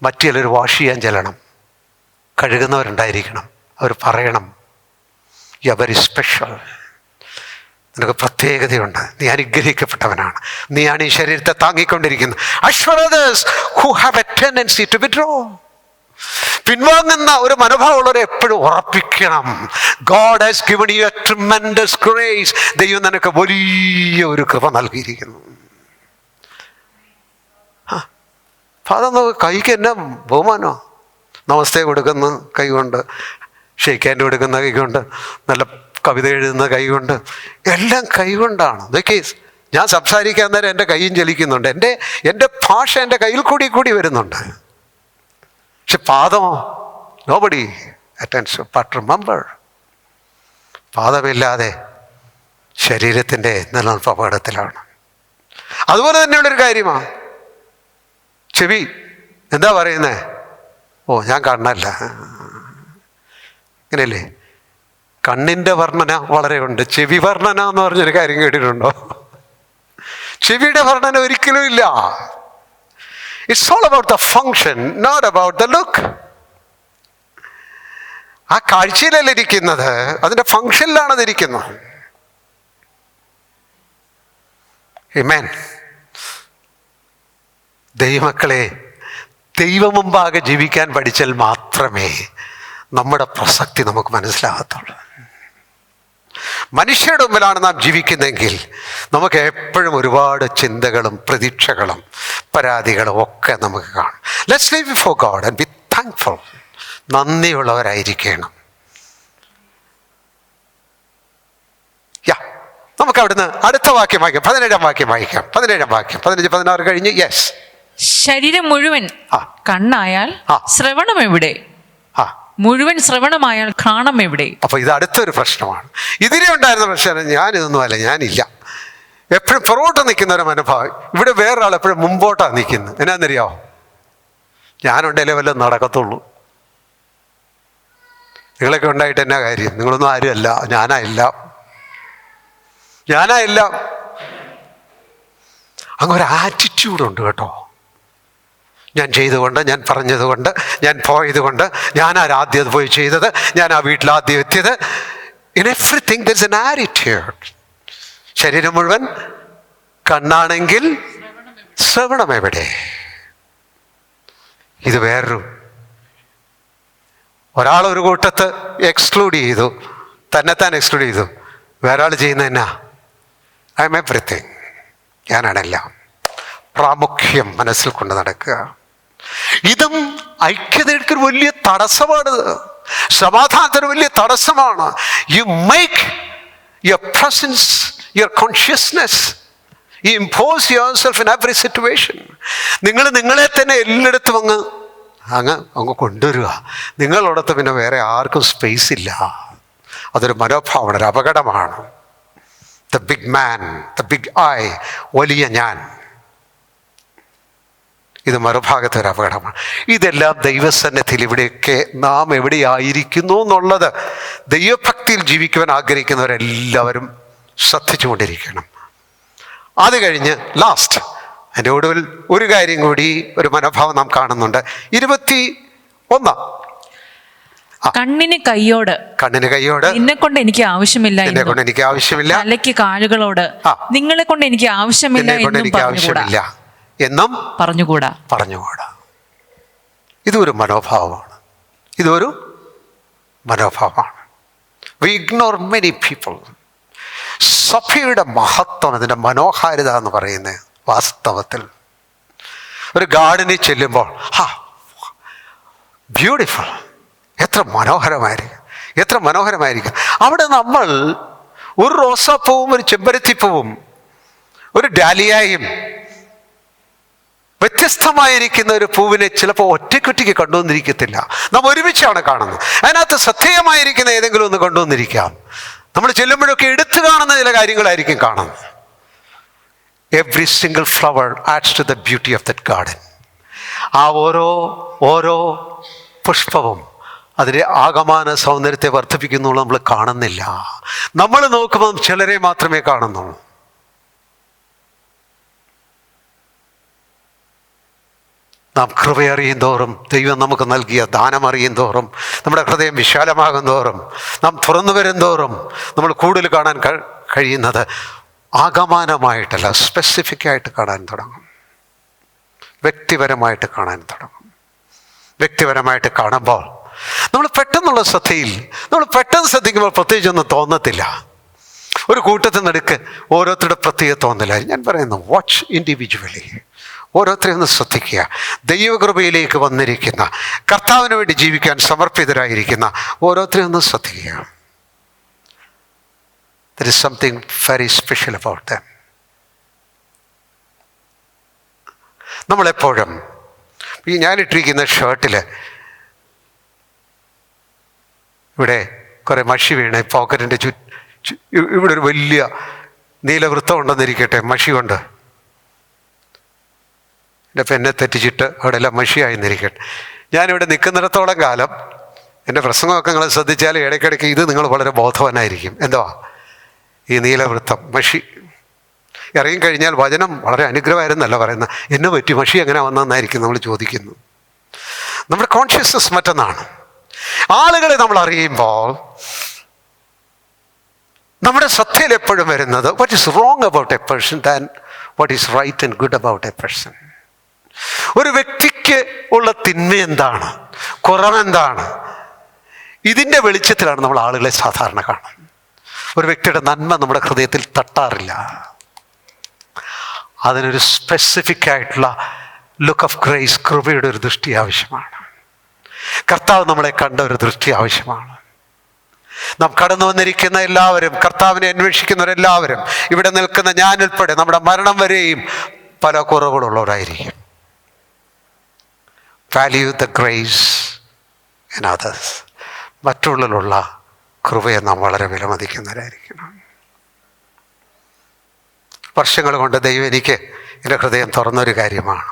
മറ്റു ചിലർ വാഷ് ചെയ്യാൻ ചെല്ലണം. കഴുകുന്നവരുണ്ടായിരിക്കണം. അവർ പറയണം, യു ആർ വെരി സ്പെഷ്യൽ, നിനക്ക് പ്രത്യേകതയുണ്ട്, നീ അനുഗ്രഹിക്കപ്പെട്ടവനാണ്, നീയാണ് ഈ ശരീരത്തെ താങ്ങിക്കൊണ്ടിരിക്കുന്നത്. who have a tendency to withdraw. പിൻവാങ്ങുന്ന ഒരു മനോഭാവമുള്ളവരെ എപ്പോഴും ഉറപ്പിക്കണം. God has given you a tremendous grace. ദൈവം നിനക്ക് വലിയ ഒരു കൃപ നൽകിയിരിക്കുന്നു. അതൊന്ന് കൈക്ക് എന്നാ ബഹുമാനോ. നമസ്തേ കൊടുക്കുന്ന കൈകൊണ്ട്, ഷെയ്ക്ക് ഹാൻഡ് കൊടുക്കുന്ന കൈകൊണ്ട്, നല്ല കവിത എഴുതുന്ന കൈകൊണ്ട്, എല്ലാം കൈകൊണ്ടാണ്. ഇതൊക്കെ ഞാൻ സംസാരിക്കാൻ നേരം എൻ്റെ കൈയും ചലിക്കുന്നുണ്ട്. എൻ്റെ ഭാഷ എൻ്റെ കയ്യിൽ കൂടി വരുന്നുണ്ട്. പക്ഷെ പാദമോ, നോബഡി അറ്റൻഡ്സ്. ബട്ട് റിമെമ്പർ, പാദമില്ലാതെ ശരീരത്തിൻ്റെ നിലനിൽപ്പ് അപകടത്തിലാണ്. അതുപോലെ തന്നെയുള്ളൊരു കാര്യമാണ് ചെവി. എന്താ പറയുന്നേ? ഓ, ഞാൻ കണ്ണല്ല. ഇങ്ങനെയല്ലേ? കണ്ണിൻ്റെ വർണ്ണന വളരെ ഉണ്ട്. ചെവി വർണ്ണന എന്ന് പറഞ്ഞൊരു കാര്യം കേട്ടിട്ടുണ്ടോ? ചെവിയുടെ വർണ്ണന ഒരിക്കലും ഇല്ല. It's all about the function, not about the look. ആ കാഴ്ചയിലല്ല ഇരിക്കുന്നത്, അതിൻ്റെ ഫങ്ഷനിലാണ് അതിരിക്കുന്നത്. ആമേൻ. ദൈവമക്കളെ, ദൈവമുമ്പാകെ ജീവിക്കാൻ പഠിച്ചാൽ മാത്രമേ നമ്മുടെ പ്രസക്തി നമുക്ക് മനസ്സിലാകത്തുള്ളൂ. മനുഷ്യരുടെ മുമ്പിലാണ് നാം ജീവിക്കുന്നതെങ്കിൽ നമുക്ക് എപ്പോഴും ഒരുപാട് ചിന്തകളും പ്രതീക്ഷകളും പരാതികളും ഒക്കെ നമുക്ക് കാണും. Let's live before God and be thankful. നന്ദിയുള്ളവരായിരിക്കണം. നമുക്ക് അവിടുന്ന് അടുത്ത വാക്യം വായിക്കാം. 17-ാം വാക്യം വായിക്കാം. 17-ാം വാക്യം 15, 16 കഴിഞ്ഞ്. യെസ്. ശരീരം മുഴുവൻ കണ്ണായാൽ ശ്രവണം എവിടെ? മുഴുവൻ ശ്രവണമായാൽ ഘ്രാണം എവിടെ? അപ്പൊ ഇത് അടുത്തൊരു പ്രശ്നമാണ്. ഇതിനെ ഉണ്ടായിരുന്ന പ്രശ്നം, ഞാനിതൊന്നും അല്ല, ഞാനില്ല. എപ്പോഴും പുറകോട്ട് നിൽക്കുന്ന ഒരു മനോഭാവം. ഇവിടെ വേറൊരാൾ എപ്പോഴും മുമ്പോട്ടാണ് നിൽക്കുന്നത്. എന്നാന്നറിയാമോ? ഞാനുണ്ടല്ലേ വല്ലതും നടക്കത്തുള്ളൂ. നിങ്ങളൊക്കെ ഉണ്ടായിട്ട് എന്നാ കാര്യം? നിങ്ങളൊന്നും ആരുമല്ല. ഞാനായില്ല. അങ്ങൊരു ആറ്റിറ്റ്യൂഡുണ്ട് കേട്ടോ. ഞാൻ ചെയ്തുകൊണ്ട്, ഞാൻ പറഞ്ഞതുകൊണ്ട്, ഞാൻ പോയതുകൊണ്ട്, ഞാനാദ്യം പോയി ചെയ്തത്, ഞാൻ ആ വീട്ടിൽ ആദ്യം എത്തിയത്. In everything there is an attitude. ശരീരം മുഴുവൻ കണ്ണാണെങ്കിൽ ശ്രവണം എവിടെ? ഇത് വേറൊരു ഒരാളൊരു കൂട്ടത്ത് എക്സ്ക്ലൂഡ് ചെയ്തു, തന്നെത്താൻ എക്സ്ക്ലൂഡ് ചെയ്തു. വേറൊരാൾ ചെയ്യുന്ന എന്നാ? ഐ എം എവ്രിതിങ്, ഞാനാണെല്ലാം. പ്രാമുഖ്യം മനസ്സിൽ കൊണ്ട് നടക്കുക. ഇതും ഐക്യതയ്ക്ക് വലിയ തടസ്സമാണ്. സമാധാനത്തിന് വലിയ തടസ്സമാണ്. You make your presence, your consciousness, you impose yourself in every situation. നിങ്ങൾ നിങ്ങളെ തന്നെ എല്ലായിടത്തും അങ്ങ് കൊണ്ടുവരിക. നിങ്ങളോടത്ത് പിന്നെ വേറെ ആർക്കും സ്പേസ് ഇല്ല. അതൊരു മനോഭാവമാണ്, ഒരു അപകടമാണ്. The big man, the big I, വലിയ ഞാൻ. ഇത് മറുഭാഗത്തെ ഒരു അപകടമാണ്. ഇതെല്ലാം ദൈവസന്നിധിയിൽ ഇവിടെയൊക്കെ നാം എവിടെയായിരിക്കുന്നു എന്നുള്ളത് ദൈവഭക്തിയിൽ ജീവിക്കുവാൻ ആഗ്രഹിക്കുന്നവരെല്ലാവരും ശ്രദ്ധിച്ചുകൊണ്ടിരിക്കണം. അത് കഴിഞ്ഞ് ലാസ്റ്റ് അതിൻ്റെ ഒടുവിൽ ഒരു കാര്യം കൂടി, ഒരു മനോഭാവം നാം കാണുന്നുണ്ട്. 21 കണ്ണിന് കൈയോട് നിന്നെ കൊണ്ട് എനിക്ക് ആവശ്യമില്ല, തലയ്ക്ക് കാലുകളോട് നിങ്ങളെ കൊണ്ട് എനിക്ക് ആവശ്യമില്ല എന്നും പറഞ്ഞുകൂടാ. ഇതൊരു മനോഭാവമാണ്. We ignore many people. സഭയുടെ മഹത്വം, അതിൻ്റെ മനോഹാരിത എന്ന് പറയുന്നത് വാസ്തവത്തിൽ ഒരു ഗാർഡനിൽ ചെല്ലുമ്പോൾ ബ്യൂട്ടിഫുൾ, എത്ര മനോഹരമായിരിക്കും. അവിടെ നമ്മൾ ഒരു റോസാപ്പൂവും ഒരു ചെമ്പരത്തിപ്പൂവും ഒരു ഡാലിയായും വ്യത്യസ്തമായിരിക്കുന്ന ഒരു പൂവിനെ ചിലപ്പോൾ ഒറ്റയ്ക്കൊറ്റയ്ക്ക് കൊണ്ടുവന്നിരിക്കത്തില്ല, നാം ഒരുമിച്ചാണ് കാണുന്നത്. അതിനകത്ത് ശ്രദ്ധേയമായിരിക്കുന്ന ഏതെങ്കിലും ഒന്ന് കൊണ്ടുവന്നിരിക്കാം. നമ്മൾ ചെല്ലുമ്പോഴൊക്കെ എടുത്തു കാണുന്ന ചില കാര്യങ്ങളായിരിക്കും കാണുന്നത്. Every single flower adds to the beauty of that garden. ആ ഓരോ പുഷ്പവും അതിൻ്റെ ആകമാന സൗന്ദര്യത്തെ വർദ്ധിപ്പിക്കുന്നുള്ളൂ. നമ്മൾ കാണുന്നില്ല. നമ്മൾ നോക്കുമ്പോൾ ചിലരെ മാത്രമേ കാണുന്നുള്ളൂ. നാം കൃപയറിയും തോറും, ദൈവം നമുക്ക് നൽകിയ ദാനം അറിയും തോറും, നമ്മുടെ ഹൃദയം വിശാലമാകും തോറും, നാം തുറന്നു വരും തോറും നമ്മൾ കൂടുതൽ കാണാൻ കഴിയുന്നത് ആകമാനമായിട്ടല്ല, സ്പെസിഫിക്കായിട്ട് കാണാൻ തുടങ്ങും. വ്യക്തിപരമായിട്ട് കാണാൻ തുടങ്ങും. വ്യക്തിപരമായിട്ട് കാണുമ്പോൾ നമ്മൾ പെട്ടെന്നുള്ള നമ്മൾ പെട്ടെന്ന് ശ്രദ്ധിക്കുമ്പോൾ പ്രത്യേകിച്ചൊന്നും തോന്നത്തില്ല. ഒരു കൂട്ടത്തിൽ നടുക്ക് ഓരോരുത്തരുടെ പ്രത്യേക തോന്നല. ഞാൻ പറയുന്നു, വാച്ച് ഇൻഡിവിജ്വലി. ഓരോരുത്തരെയും ഒന്ന് ശ്രദ്ധിക്കുക. ദൈവകൃപയിലേക്ക് വന്നിരിക്കുന്ന, കർത്താവിന് വേണ്ടി ജീവിക്കാൻ സമർപ്പിതരായിരിക്കുന്ന ഓരോരുത്തരെയും ഒന്ന് ശ്രദ്ധിക്കുക. There is something very special about them. നമ്മളെപ്പോഴും ഈ ഞാനിട്ടിരിക്കുന്ന ഷർട്ടിൽ ഇവിടെ കുറേ മഷി വീണ് പോക്കറ്റിൻ്റെ ഇവിടെ ഒരു വലിയ നീലവൃത്തം ഉണ്ടെന്നിരിക്കട്ടെ, മഷി കൊണ്ട് എൻ്റെ പെന്നെ തെറ്റിച്ചിട്ട് അവിടെ എല്ലാം മഷിയായിരുന്നിരിക്കട്ടെ. ഞാനിവിടെ നിൽക്കുന്നിടത്തോളം കാലം എൻ്റെ പ്രസംഗമൊക്കെ നിങ്ങൾ ശ്രദ്ധിച്ചാൽ ഇടയ്ക്കിടയ്ക്ക് ഇത് നിങ്ങൾ വളരെ ബോധവാനായിരിക്കും. എന്തുവാ ഈ നീലവൃത്തം, മഷി ഇറങ്ങിക്കഴിഞ്ഞാൽ വചനം വളരെ അനുഗ്രഹമായിരുന്നല്ല പറയുന്നത്. എന്നെ പറ്റി മഷി എങ്ങനെ വന്നതെന്നായിരിക്കും നമ്മൾ ചോദിക്കുന്നു. നമ്മുടെ കോൺഷ്യസ്നസ് മറ്റൊന്നാണ്. ആളുകളെ നമ്മൾ അറിയുമ്പോൾ നമ്മുടെ ശ്രദ്ധയിൽ എപ്പോഴും വരുന്നത് what is wrong about a person than what is right and good about a person. ഒരു വ്യക്തിക്ക് ഉള്ള തിന്മ എന്താണ്, കുറവെന്താണ്, ഇതിൻ്റെ വെളിച്ചത്തിലാണ് നമ്മൾ ആളുകളെ സാധാരണ കാണുന്നത്. ഒരു വ്യക്തിയുടെ നന്മ നമ്മുടെ ഹൃദയത്തിൽ തട്ടാറില്ല. അതിനൊരു സ്പെസിഫിക് ആയിട്ടുള്ള ലുക്ക് ഓഫ് ഗ്രേസ്, കൃപയുടെ ഒരു ദൃഷ്ടി ആവശ്യമാണ്. കർത്താവ് നമ്മളെ കണ്ട ഒരു ദൃഷ്ടി ആവശ്യമാണ്. നാം കടന്നു വന്നിരിക്കുന്ന എല്ലാവരും, കർത്താവിനെ അന്വേഷിക്കുന്നവരെല്ലാവരും, ഇവിടെ നിൽക്കുന്ന ഞാനുൾപ്പെടെ നമ്മുടെ മരണം വരെയും പല കുറവുകളുള്ളവരായിരിക്കും. Value the grace in others. മറ്റുള്ളിലുള്ള കൃപയെ നാം വളരെ വിലമതിക്കുന്നവരായിരിക്കണം. വർഷങ്ങൾ കൊണ്ട് ദൈവം എനിക്ക് എൻ്റെ ഹൃദയം തുറന്നൊരു കാര്യമാണ്.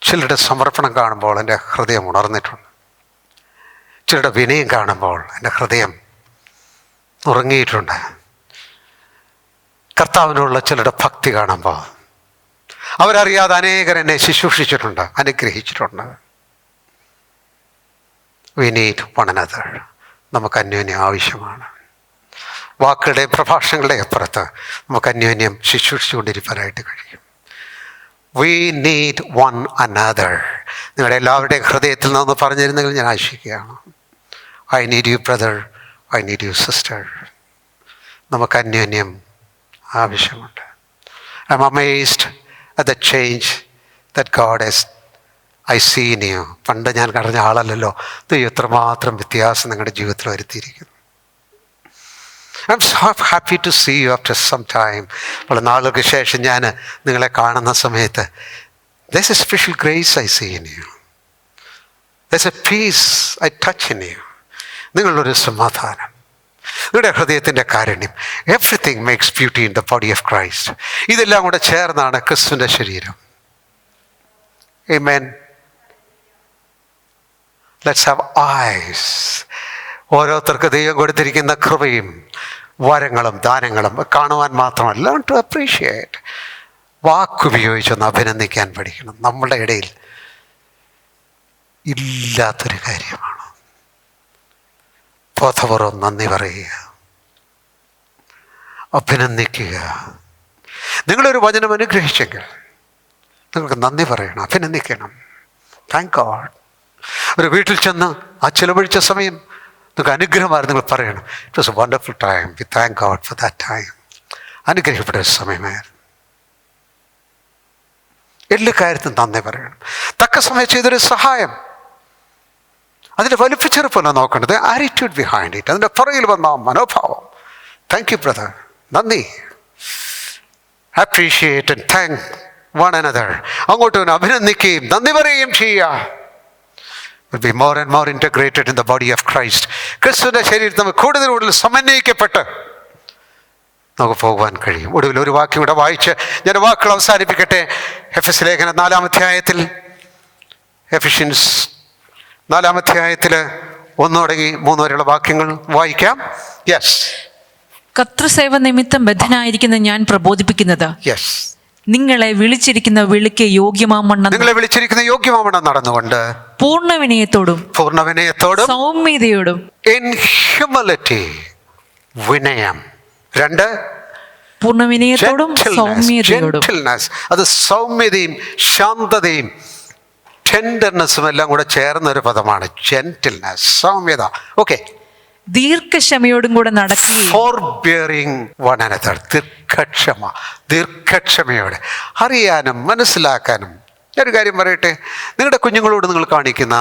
ചിലരുടെ സമർപ്പണം കാണുമ്പോൾ എൻ്റെ ഹൃദയം ഉണർന്നിട്ടുണ്ട്. ചിലരുടെ വിനയം കാണുമ്പോൾ എൻ്റെ ഹൃദയം ഉറങ്ങിയിട്ടുണ്ട്. കർത്താവിനുള്ള ചിലരുടെ ഭക്തി കാണുമ്പോൾ അവരറിയാതെ അനേകർ എന്നെ ശുശ്രൂഷിച്ചിട്ടുണ്ട്, അനുഗ്രഹിച്ചിട്ടുണ്ട്. We need one another. നമുക്ക് അന്യോന്യം ആവശ്യമാണ്. വാക്കുകളുടെ പ്രഭാഷണങ്ങളുടെ അപ്പുറത്ത് നമുക്ക് അന്യോന്യം ശുശ്രൂഷിച്ചുകൊണ്ടിരിക്കാനായിട്ട് കഴിയും. We need one another. നിങ്ങളുടെ എല്ലാവരുടെയും ഹൃദയത്തിൽ നിന്ന് പറഞ്ഞിരുന്നെങ്കിൽ ഞാൻ ആശിക്കുകയാണ്. I need you brother, I need you sister. നമുക്ക് അന്യോന്യം ആവശ്യമുണ്ട്. I'm amazed at the change that God has I see in you. പണ്ട് ഞാൻ പറഞ്ഞ ആളല്ലല്ലോ, ദൈവം എത്രമാത്രം വ്യത്യാസം നിങ്ങളുടെ ജീവിതത്തിൽ വരുത്തിയിരിക്കുന്നു. I'm so happy to see you after some time. വളരെ നാളുകൾക്ക് ശേഷം ഞാൻ നിങ്ങളെ കാണുന്ന സമയത്ത് there's a special grace I see in you. There's a peace I touch in you. നിങ്ങളൊരു സമാധാനം, നിങ്ങളുടെ ഹൃദയത്തിൻ്റെ കാരുണ്യം. Everything makes beauty in the body of Christ. ഇതെല്ലാം കൂടെ ചേർന്നാണ് ക്രിസ്തുവിൻ്റെ ശരീരം. ആമേൻ. Let's have eyes. ഓരോരുത്തർക്ക് ദൈവം കൊടുത്തിരിക്കുന്ന കൃപയും വരങ്ങളും ദാനങ്ങളും കാണുവാൻ മാത്രമല്ല, ടു അപ്രീഷിയേറ്റ്. വാക്കുപയോഗിച്ചൊന്ന് അഭിനന്ദിക്കാൻ പഠിക്കണം. നമ്മുടെ ഇടയിൽ ഇല്ലാത്തൊരു കാര്യമാണ് ബോധപൂർവം നന്ദി പറയുക, അഭിനന്ദിക്കുക. നിങ്ങളൊരു വചനം അനുഗ്രഹിച്ചെങ്കിൽ നിങ്ങൾക്ക് നന്ദി പറയണം, അഭിനന്ദിക്കണം. Thank God. ഒരു വീട്ടിൽ ചെന്ന് ആ ചിലവഴിച്ച സമയം നിങ്ങൾക്ക് അനുഗ്രഹമായിരുന്നു, നിങ്ങൾ പറയണം, it was A wonderful time, V thank God for that time. അനുഗ്രഹിക്കപ്പെട്ട ഒരു സമയമായിരുന്നു. എല്ലാ കാര്യത്തിനും നന്ദി പറയണം. തക്ക സമയം ചെയ്തൊരു സഹായം, അതിൻ്റെ വലിപ്പച്ചെറുപ്പല്ല നോക്കേണ്ടത്, ആറ്റിറ്റ്യൂഡ് ബിഹൈൻഡ് ഇറ്റ്, അതിൻ്റെ പുറകിൽ വന്ന മനോഭാവം. താങ്ക് യു ബ്രദർ, നന്ദി. Appreciate and thank one another. അങ്ങോട്ടും അഭിനന്ദിക്കുകയും നന്ദി പറയുകയും ചെയ്യുക. will be more and more integrated in the body of Christ. ക്രിസ്തുവിൻ്റെ ശരീരത്തിൽ നമുക്ക് കൂടുതൽ സമന്വയിക്കപ്പെട്ട് നമുക്ക് പോകുവാൻ കഴിയും. ഒടുവിൽ ഒരു വാക്യം കൂടെ വായിച്ച് ഞാൻ വാക്കുകൾ അവസാനിപ്പിക്കട്ടെ. എഫെസ്യ ലേഖനം 4-ാം അധ്യായത്തിൽ, എഫിഷ്യൻസ് 4-ാം അധ്യായത്തിൽ 1 തുടങ്ങി 3 വരെയുള്ള വാക്യങ്ങൾ വായിക്കാം. യെസ്. കർത്തൃസേവ നിമിത്തം ബദ്ധനായിരിക്കുന്ന ഞാൻ പ്രബോധിപ്പിക്കുന്നത്, യെസ്, നിങ്ങളെ വിളിച്ചിരിക്കുന്ന വിളിക്ക് യോഗ്യമാവണ്ണം നടന്നുകൊണ്ട് പൂർണ്ണവിനയത്തോടും സൗമ്യതയോടും in humility, വിനയം. 2, പൂർണ്ണവിനയത്തോടും സൗമ്യതയോടും. അത് സൗമ്യതയും ശാന്തതയും ടെൻഡർനെസ്സും എല്ലാം കൂടെ ചേർന്നൊരു പദമാണ്. ജെന്റിൽനെസ്, സൗമ്യത. ഓക്കെ. ദീർഘക്ഷമയോടും കൂടെ നടക്കുകയും, ഫോർബിയറിംഗ് വൺ അനദർ, ദീർഘക്ഷമയോടെ അറിയാനും മനസ്സിലാക്കാനും. ഒരു കാര്യം പറയട്ടെ, നിങ്ങളുടെ കുഞ്ഞുങ്ങളോട് നിങ്ങൾ കാണിക്കുന്ന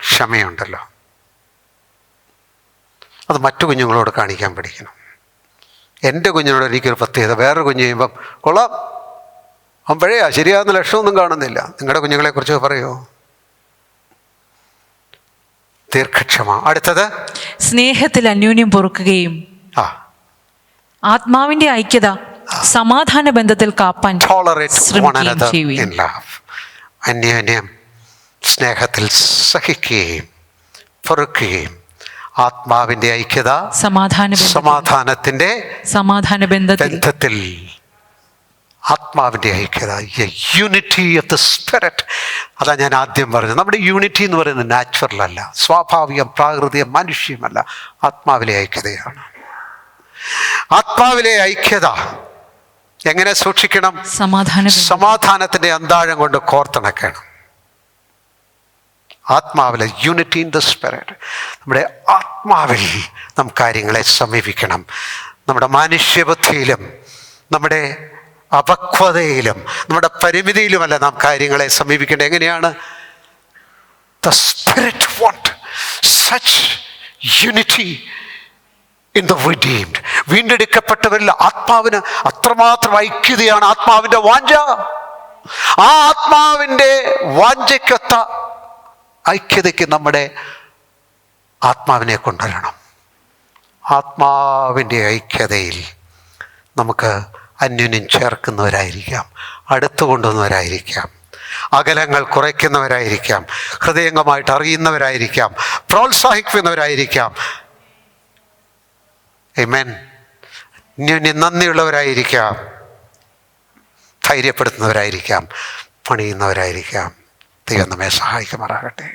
ക്ഷമയുണ്ടല്ലോ, അത് മറ്റു കുഞ്ഞുങ്ങളോട് കാണിക്കാൻ പഠിക്കണം. എൻ്റെ കുഞ്ഞിനോട് എനിക്കൊരു പ്രത്യേകത, വേറൊരു കുഞ്ഞ് ചെയ്യുമ്പം കൊള്ളാം, അവൻ പഴയ ശരിയാകുന്ന ലക്ഷണമൊന്നും കാണുന്നില്ല. നിങ്ങളുടെ കുഞ്ഞുങ്ങളെക്കുറിച്ച് പറയുമോ? ദീർഘക്ഷമ. അടുത്തത് സ്നേഹത്തിൽ അന്യോന്യം പൊറുക്കുകയും ആത്മാവിന്റെ ഐക്യത സമാധാന ബന്ധത്തിൽ കാപ്പാൻ ശ്രമിക്കുകയും. അന്യോന്യം സ്നേഹത്തിൽ സഹിക്കുകയും പൊറുക്കുകയും ആത്മാവിന്റെ ഐക്യത സമാധാന ബന്ധത്തിൽ ആത്മാവിൻ്റെ ഐക്യത, യൂണിറ്റി ഓഫ് ദ സ്പിരിറ്റ്. അതാ ഞാൻ ആദ്യം പറഞ്ഞത്. നമ്മുടെ യൂണിറ്റി എന്ന് പറയുന്നത് നാച്ചുറൽ അല്ല, സ്വാഭാവികം, പ്രാകൃതികം, മനുഷ്യമല്ല. ആത്മാവിലെ ഐക്യതയാണ്. ആത്മാവിലെ ഐക്യത എങ്ങനെ സൂക്ഷിക്കണം? സമാധാനത്തിൻ്റെ അന്താഴം കൊണ്ട് കോർത്തിണക്കണം. ആത്മാവിലെ യൂണിറ്റി ഇൻ ദ സ്പിരിറ്റ്. നമ്മുടെ ആത്മാവിൽ നാം കാര്യങ്ങളെ സമീപിക്കണം. നമ്മുടെ മാനുഷ്യബുദ്ധിയിലും നമ്മുടെ അപക്വതയിലും നമ്മുടെ പരിമിതിയിലുമല്ല നാം കാര്യങ്ങളെ സമീപിക്കേണ്ടത്. എങ്ങനെയാണ്? The Spirit want such unity in the redeemed. വീണ്ടെടുക്കപ്പെട്ടവരിൽ ആത്മാവിന് അത്രമാത്രം ഐക്യതയാണ് ആത്മാവിൻ്റെ വാഞ്ച. ആ ആത്മാവിൻ്റെ വാഞ്ചയ്ക്കൊത്ത ഐക്യതയ്ക്ക് നമ്മുടെ ആത്മാവിനെ കൊണ്ടുവരണം. ആത്മാവിൻ്റെ ഐക്യതയിൽ നമുക്ക് അന്യോന്യം ചേർക്കുന്നവരായിരിക്കാം, അടുത്തു കൊണ്ടുവന്നവരായിരിക്കാം, അകലങ്ങൾ കുറയ്ക്കുന്നവരായിരിക്കാം, ഹൃദയംഗമായിട്ട് അറിയുന്നവരായിരിക്കാം, പ്രോത്സാഹിപ്പിക്കുന്നവരായിരിക്കാം. ആമേൻ. അന്യോന്യം നന്ദിയുള്ളവരായിരിക്കാം, ധൈര്യപ്പെടുത്തുന്നവരായിരിക്കാം, പണിയുന്നവരായിരിക്കാം. ദൈവം നമ്മെ സഹായിക്കുമാറാകട്ടെ.